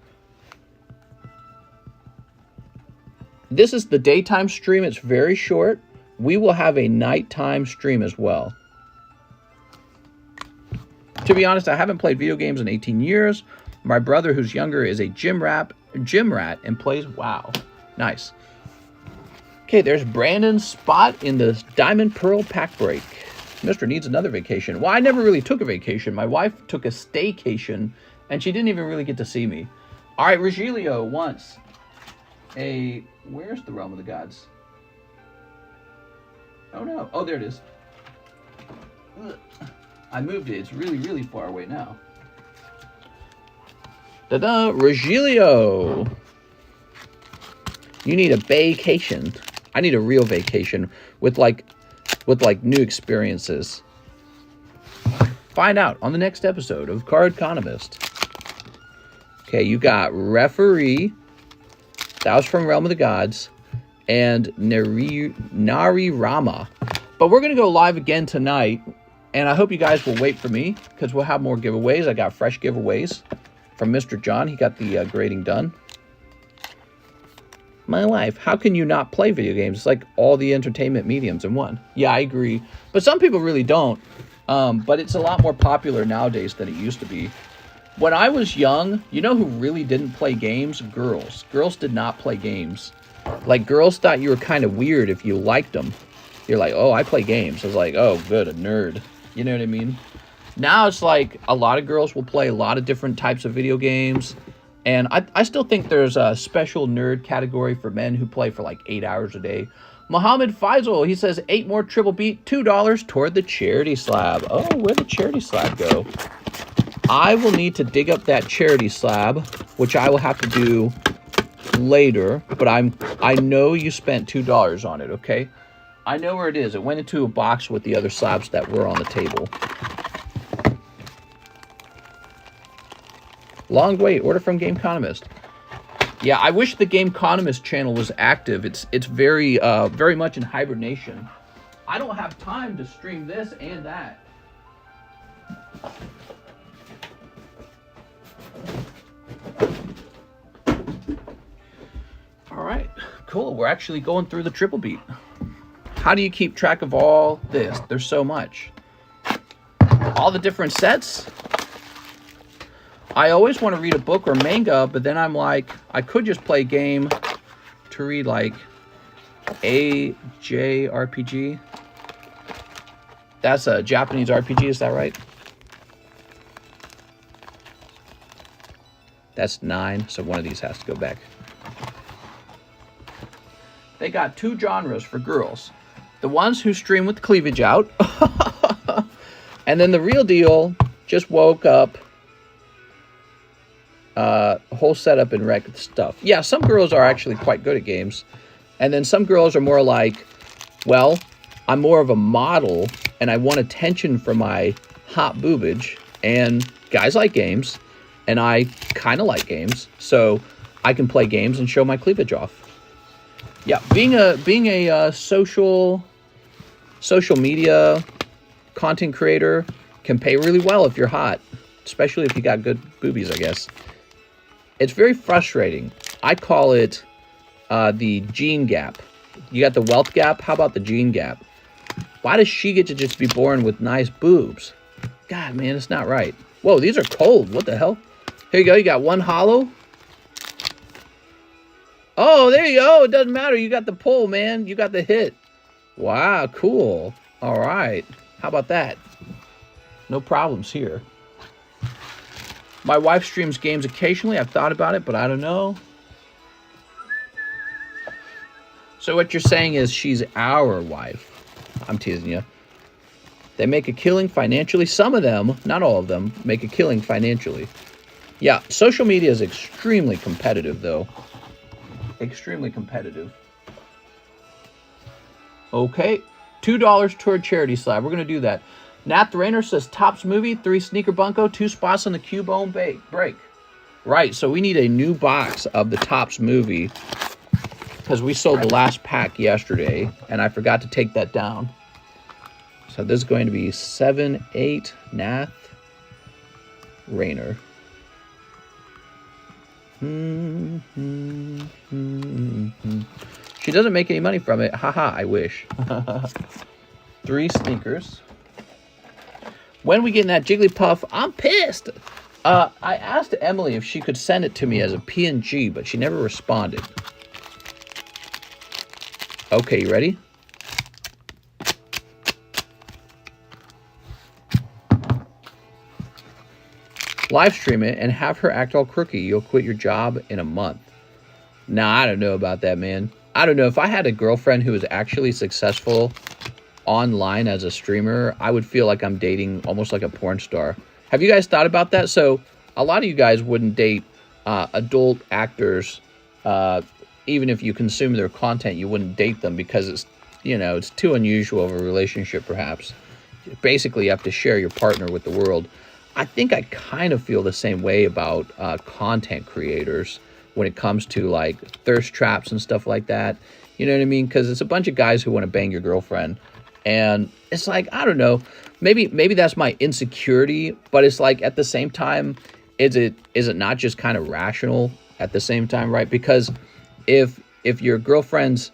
This is the daytime stream. It's very short. We will have a nighttime stream as well. To be honest, I haven't played video games in 18 years. My brother, who's younger, is a gym rat and plays WoW. Nice. Okay, there's Brandon's spot in the Diamond Pearl pack break. Mr. needs another vacation. Well, I never really took a vacation. My wife took a staycation, and she didn't even really get to see me. All right, Regilio wants a... Where's the Realm of the Gods? Oh, no. Oh, there it is. Ugh. I moved it. It's really, really far away now. Ta-da! Regilio! You need a vacation. I need a real vacation with new experiences. Find out on the next episode of TheCardconomist. Okay, you got Referee. That was from Realm of the Gods. And Narirama. But we're going to go live again tonight. And I hope you guys will wait for me, because we'll have more giveaways. I got fresh giveaways from Mr. John. He got the grading done. My life, how can you not play video games? It's like all the entertainment mediums in one. Yeah, I agree. But some people really don't. But it's a lot more popular nowadays than it used to be. When I was young, you know who really didn't play games? Girls. Girls did not play games. Like, girls thought you were kind of weird if you liked them. You're like, oh, I play games. I was like, oh, good, a nerd. You know what I mean? Now it's like a lot of girls will play a lot of different types of video games. And I still think there's a special nerd category for men who play for like 8 hours a day. Mohammed Faisal, he says 8 more triple beat, $2 toward the charity slab. Oh, where'd the charity slab go? I will need to dig up that charity slab, which I will have to do later. But I know you spent $2 on it, okay? I know where it is. It went into a box with the other slabs that were on the table. Long wait. Order from GameConomist. Yeah, I wish the GameConomist channel was active. It's very very much in hibernation. I don't have time to stream this and that. All right, cool. We're actually going through the triple beat. How do you keep track of all this? There's so much. All the different sets. I always want to read a book or manga, but then I'm like, I could just play a game to read like AJRPG. That's a Japanese RPG, is that right? That's 9, so one of these has to go back. They got 2 genres for girls. The ones who stream with cleavage out. And then the real deal just woke up. Whole setup and wreck stuff. Yeah, some girls are actually quite good at games. And then some girls are more like, well, I'm more of a model and I want attention for my hot boobage. And guys like games. And I kind of like games. So I can play games and show my cleavage off. Yeah, being a social media content creator can pay really well if you're hot, especially if you got good boobies, I guess. It's very frustrating. I call it the gene gap. You got the wealth gap. How about the gene gap? Why does she get to just be born with nice boobs? God, man, it's not right. Whoa, these are cold. What the hell? Here you go. You got one hollow. Oh, there you go. It doesn't matter. You got the pull, man. You got the hit. Wow, cool. All right. How about that? No problems here. My wife streams games occasionally. I've thought about it, but I don't know. So what you're saying is she's our wife. I'm teasing you. They make a killing financially. Some of them, not all of them, make a killing financially. Yeah, social media is extremely competitive, though. Extremely competitive. Okay, $2 toward charity slab. We're going to do that. Nat the Rainer says, Tops movie, 3 sneaker bunko, 2 spots on the Cubone break. Right, so we need a new box of the Tops movie because we sold the last pack yesterday, and I forgot to take that down. So this is going to be 7, 8, Nat Rainer. She doesn't make any money from it. Haha, I wish. 3 sneakers. When we getting that Jigglypuff? I'm pissed. I asked Emily if she could send it to me as a PNG, but she never responded. Okay, you ready? Live stream it and have her act all crooky. You'll quit your job in a month. Nah, I don't know about that, man. I don't know. If I had a girlfriend who was actually successful online as a streamer, I would feel like I'm dating almost like a porn star. Have you guys thought about that? So a lot of you guys wouldn't date adult actors. Even if you consume their content, you wouldn't date them because it's, you know, it's too unusual of a relationship, perhaps. Basically, you have to share your partner with the world. I think I kind of feel the same way about content creators when it comes to like thirst traps and stuff like that. You know what I mean? Because it's a bunch of guys who want to bang your girlfriend. And it's like, I don't know, maybe that's my insecurity, but it's like at the same time, is it not just kind of rational at the same time, right? Because if your girlfriend's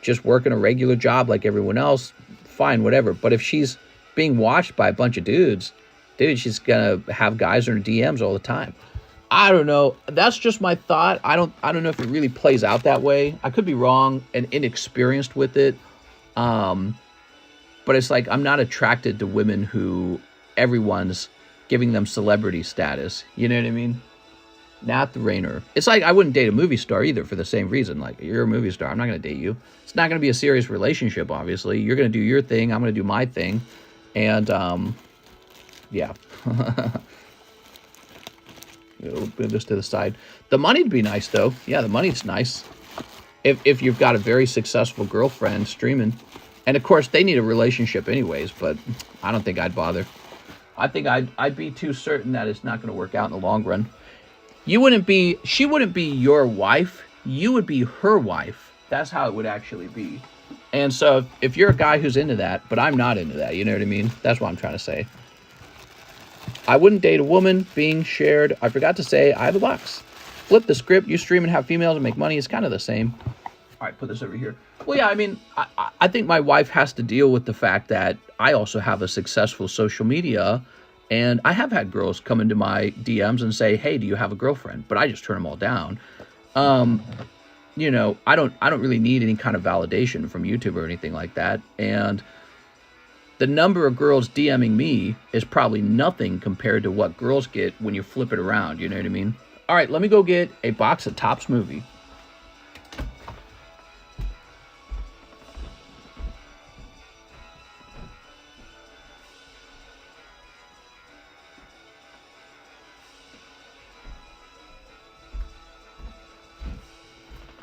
just working a regular job like everyone else, fine, whatever. But if she's being watched by a bunch of dudes, dude, she's gonna have guys in her DMs all the time. I don't know. That's just my thought. I don't know if it really plays out that way. I could be wrong and inexperienced with it. But it's like I'm not attracted to women who everyone's giving them celebrity status. You know what I mean? Not the Rainer. It's like I wouldn't date a movie star either for the same reason. Like, you're a movie star. I'm not going to date you. It's not going to be a serious relationship, obviously. You're going to do your thing. I'm going to do my thing. And, yeah. Move this to the side. The money'd be nice, though. Yeah, the money's nice. If you've got a very successful girlfriend streaming. And, of course, they need a relationship anyways, but I don't think I'd bother. I think I'd be too certain that it's not going to work out in the long run. She wouldn't be your wife. You would be her wife. That's how it would actually be. And so if you're a guy who's into that, but I'm not into that, you know what I mean? That's what I'm trying to say. I wouldn't date a woman being shared. I forgot to say, I have a box. Flip the script. You stream and have females and make money. It's kind of the same. All right, put this over here. Well, yeah, I mean, I think my wife has to deal with the fact that I also have a successful social media. And I have had girls come into my DMs and say, hey, do you have a girlfriend? But I just turn them all down. You know, I don't really need any kind of validation from YouTube or anything like that. And the number of girls DMing me is probably nothing compared to what girls get when you flip it around. You know what I mean? All right, let me go get a box of Topps Movie.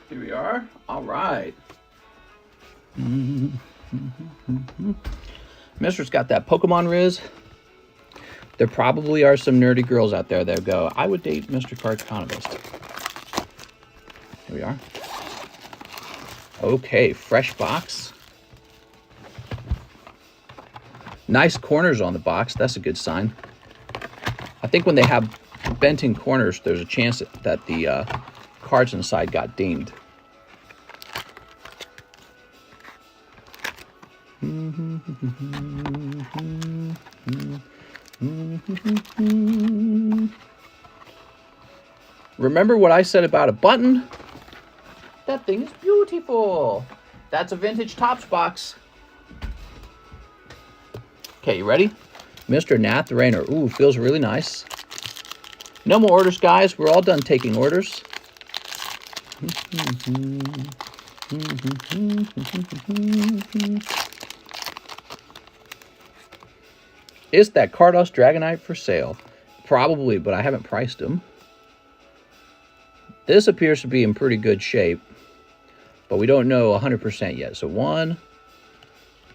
Here we are. All right. Mister's got that Pokemon Riz. There probably are some nerdy girls out there that go, I would date Mr. Cardconomist. Here we are. Okay, fresh box. Nice corners on the box. That's a good sign. I think when they have bent-in corners, there's a chance that the cards inside got dinged. Remember what I said about a button? That thing is beautiful. That's a vintage Topps box. Okay, you ready? Mr. Nat the Rainer. Ooh, feels really nice. No more orders, guys. We're all done taking orders. Is that Gyarados Dragonite for sale? Probably, but I haven't priced him. This appears to be in pretty good shape, but we don't know 100% yet. So 1,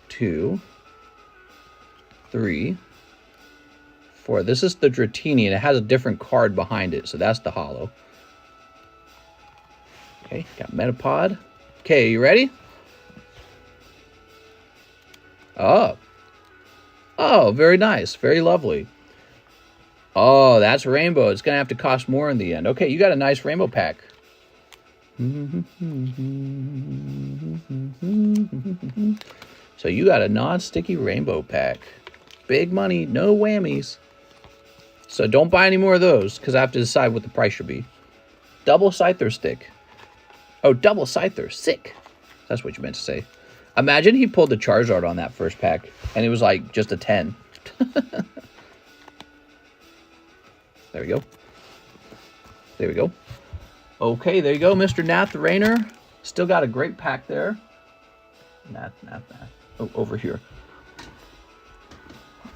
2, 3, 4. This is the Dratini, and it has a different card behind it, so that's the holo. Okay, got Metapod. Okay, you ready? Oh. Oh, very nice. Very lovely. Oh, that's rainbow. It's going to have to cost more in the end. Okay, you got a nice rainbow pack. So you got a non-sticky rainbow pack. big money, no whammies. So don't buy any more of those, because I have to decide what the price should be. Double Scyther stick. Oh, double Scyther. Sick. That's what you meant to say. Imagine he pulled the Charizard on that first pack, and it was like just a 10. There we go. There we go. Okay, there you go, Mr. Nath Rayner. Still got a great pack there. Nath. Oh, over here.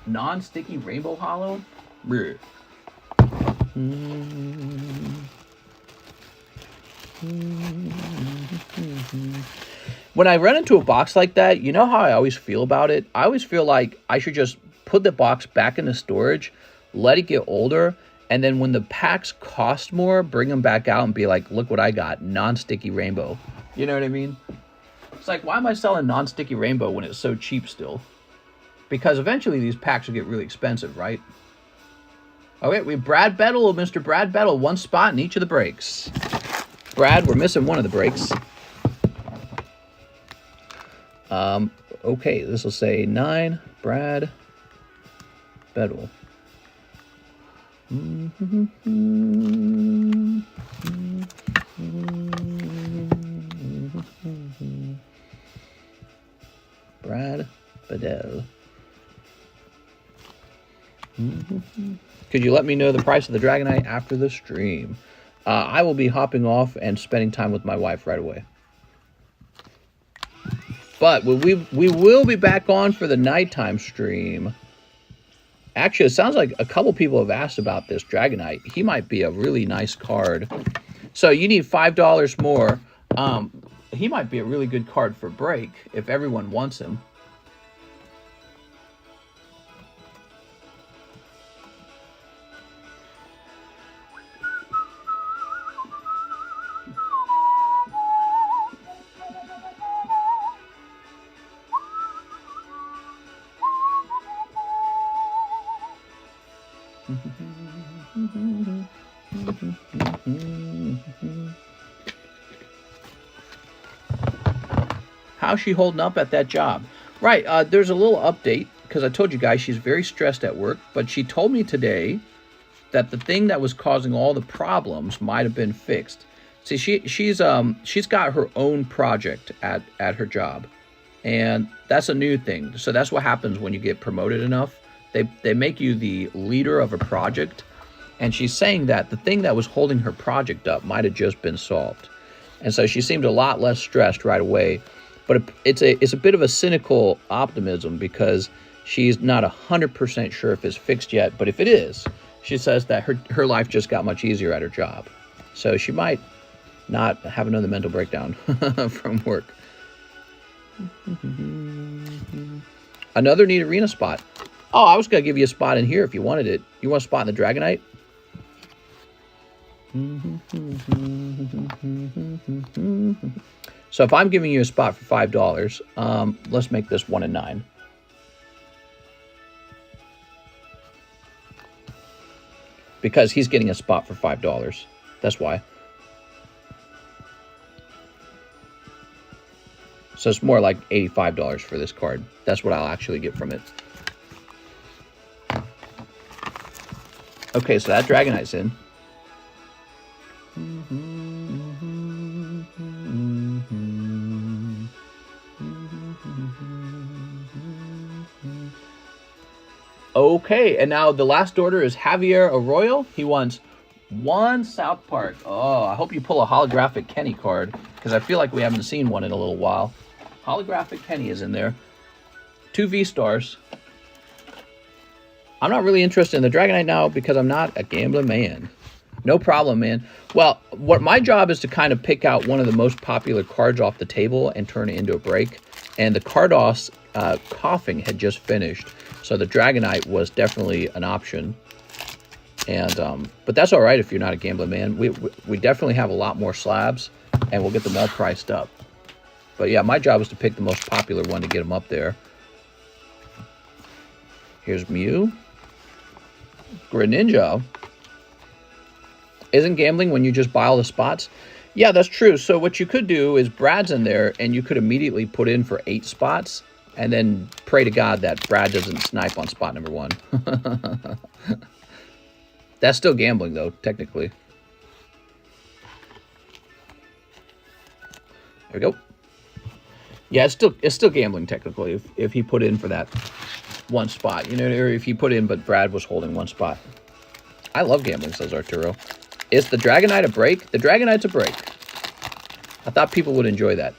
Non-sticky Rainbow Hollow. When I run into a box like that, you know how I always feel about it? I always feel like I should just put the box back into storage, let it get older, and then when the packs cost more, bring them back out and be like, look what I got, non-sticky Rainbow. You know what I mean? It's like, why am I selling non-sticky Rainbow when it's so cheap still? Because eventually these packs will get really expensive, right? Okay, we have Brad Bettle, Mr. Brad Bettle, 1 spot in each of the breaks. Brad, we're missing one of the breaks. Okay, this will say 9, Brad Bettle. Brad Bedell. Could you let me know the price of the Dragonite after the stream? I will be hopping off and spending time with my wife right away. But we will be back on for the nighttime stream. Actually, it sounds like a couple people have asked about this Dragonite. He might be a really nice card. So you need $5 more. He might be a really good card for break if everyone wants him. How's she holding up at that job? Right, there's a little update, because I told you guys she's very stressed at work, but she told me today that the thing that was causing all the problems might have been fixed. See, she's got her own project at her job, and that's a new thing. So that's what happens when you get promoted enough. They make you the leader of a project, and she's saying that the thing that was holding her project up might have just been solved. And so she seemed a lot less stressed right away. But it's a bit of a cynical optimism, because she's not 100% sure if it's fixed yet. But if it is, she says that her life just got much easier at her job. So she might not have another mental breakdown from work. Another neat arena spot. Oh, I was going to give you a spot in here if you wanted it. You want a spot in the Dragonite? So if I'm giving you a spot for $5, let's make this 1 and 9. Because he's getting a spot for $5. That's why. So it's more like $85 for this card. That's what I'll actually get from it. Okay, so that Dragonite's in. Okay, and now the last order is Javier Arroyo. He wants 1 South Park. Oh, I hope you pull a holographic Kenny card, because I feel like we haven't seen one in a little while. Holographic Kenny is in there. 2 V-Stars. I'm not really interested in the Dragonite now because I'm not a gambling man. No problem, man. Well, what my job is to kind of pick out one of the most popular cards off the table and turn it into a break. And the Gyarados coughing had just finished, so the Dragonite was definitely an option. And but that's all right if you're not a gambling man. We definitely have a lot more slabs, and we'll get them all priced up. But yeah, my job is to pick the most popular one to get them up there. Here's Mew. Greninja. Isn't gambling when you just buy all the spots? Yeah, that's true. So what you could do is Brad's in there, and you could immediately put in for 8 spots. And then pray to God that Brad doesn't snipe on spot number 1. That's still gambling, though, technically. There we go. Yeah, it's still gambling, technically, if he put in for that 1 spot. You know, or if he put in, but Brad was holding 1 spot. I love gambling, says Arturo. Is the Dragonite a break? The Dragonite's a break. I thought people would enjoy that.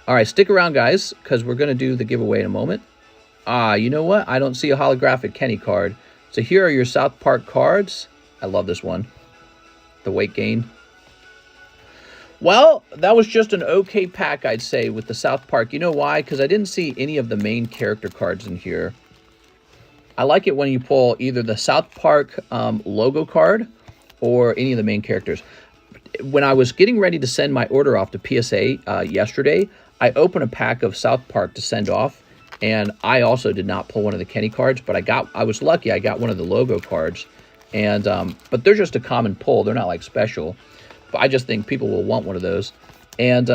All right, stick around, guys, because we're going to do the giveaway in a moment. You know what? I don't see a holographic Kenny card. So here are your South Park cards. I love this one. The weight gain. Well, that was just an okay pack, I'd say, with the South Park. You know why? Because I didn't see any of the main character cards in here. I like it when you pull either the South Park logo card or any of the main characters. When I was getting ready to send my order off to PSA yesterday, I opened a pack of South Park to send off, and I also did not pull one of the Kenny cards, but I was lucky I got one of the logo cards, and but they're just a common pull. They're not like special, but I just think people will want one of those. And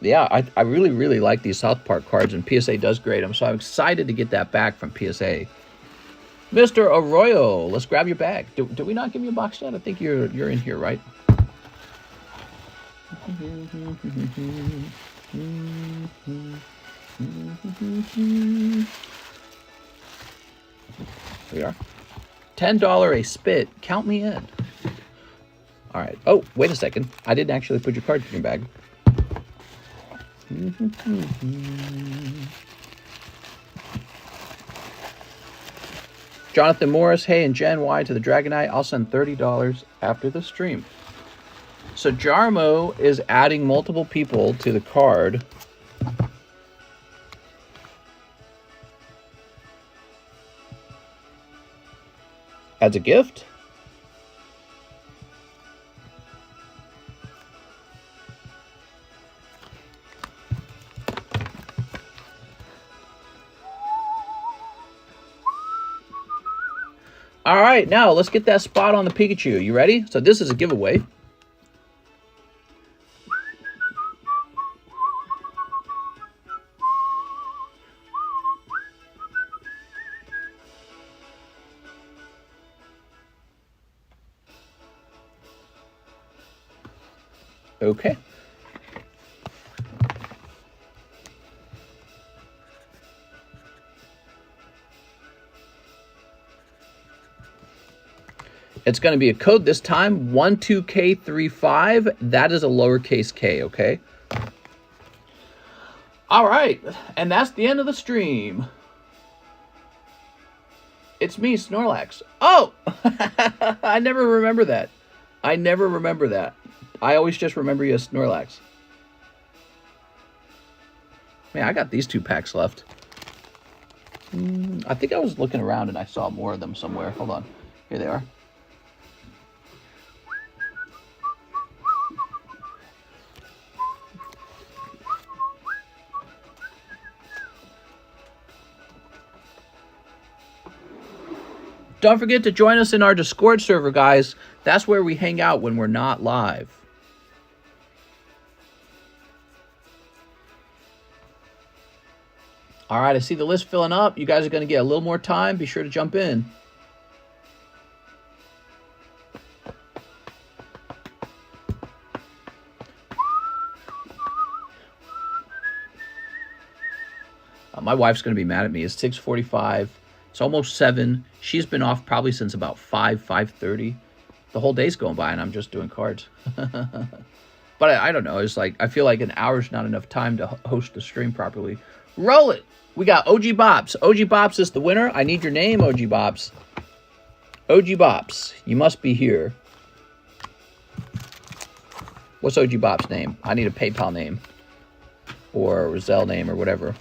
yeah, I really, really like these South Park cards, and PSA does grade them, so I'm excited to get that back from PSA. Mr. Arroyo, let's grab your bag. Did we not give you a box yet? I think you're in here, right? Here we are. $10 a spit. Count me in. All right. Oh, wait a second. I didn't actually put your card in your bag. Jonathan Morris, hey, and Jen Y to the Dragonite. I'll send $30 after the stream. So Jarmo is adding multiple people to the card. As a gift? All right, now let's get that spot on the Pikachu. You ready? So this is a giveaway. Okay. It's going to be a code this time, 12K35. That is a lowercase k, okay? All right, and that's the end of the stream. It's me, Snorlax. Oh! I never remember that. I never remember that. I always just remember you as Snorlax. Man, I got these 2 packs left. I think I was looking around and I saw more of them somewhere. Hold on. Here they are. Don't forget to join us in our Discord server, guys. That's where we hang out when we're not live. All right, I see the list filling up. You guys are going to get a little more time. Be sure to jump in. My wife's going to be mad at me. It's 6:45. It's almost 7. She's been off probably since about 5:30. The whole day's going by and I'm just doing cards. But I don't know. It's like, I feel like an hour's not enough time to host the stream properly. Roll it. We got OG Bops. OG Bops is the winner. I need your name, OG Bops. OG Bops, you must be here. What's OG Bops' name? I need a PayPal name. Or a ZELLE name or whatever.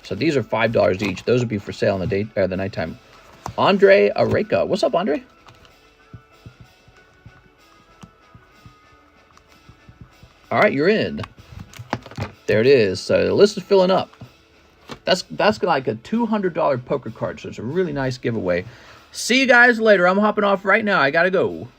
So these are $5 each. Those would be for sale in the nighttime. Andre Areka. What's up, Andre? All right, you're in. There it is. So the list is filling up. That's like a $200 poker card. So it's a really nice giveaway. See you guys later. I'm hopping off right now. I gotta go.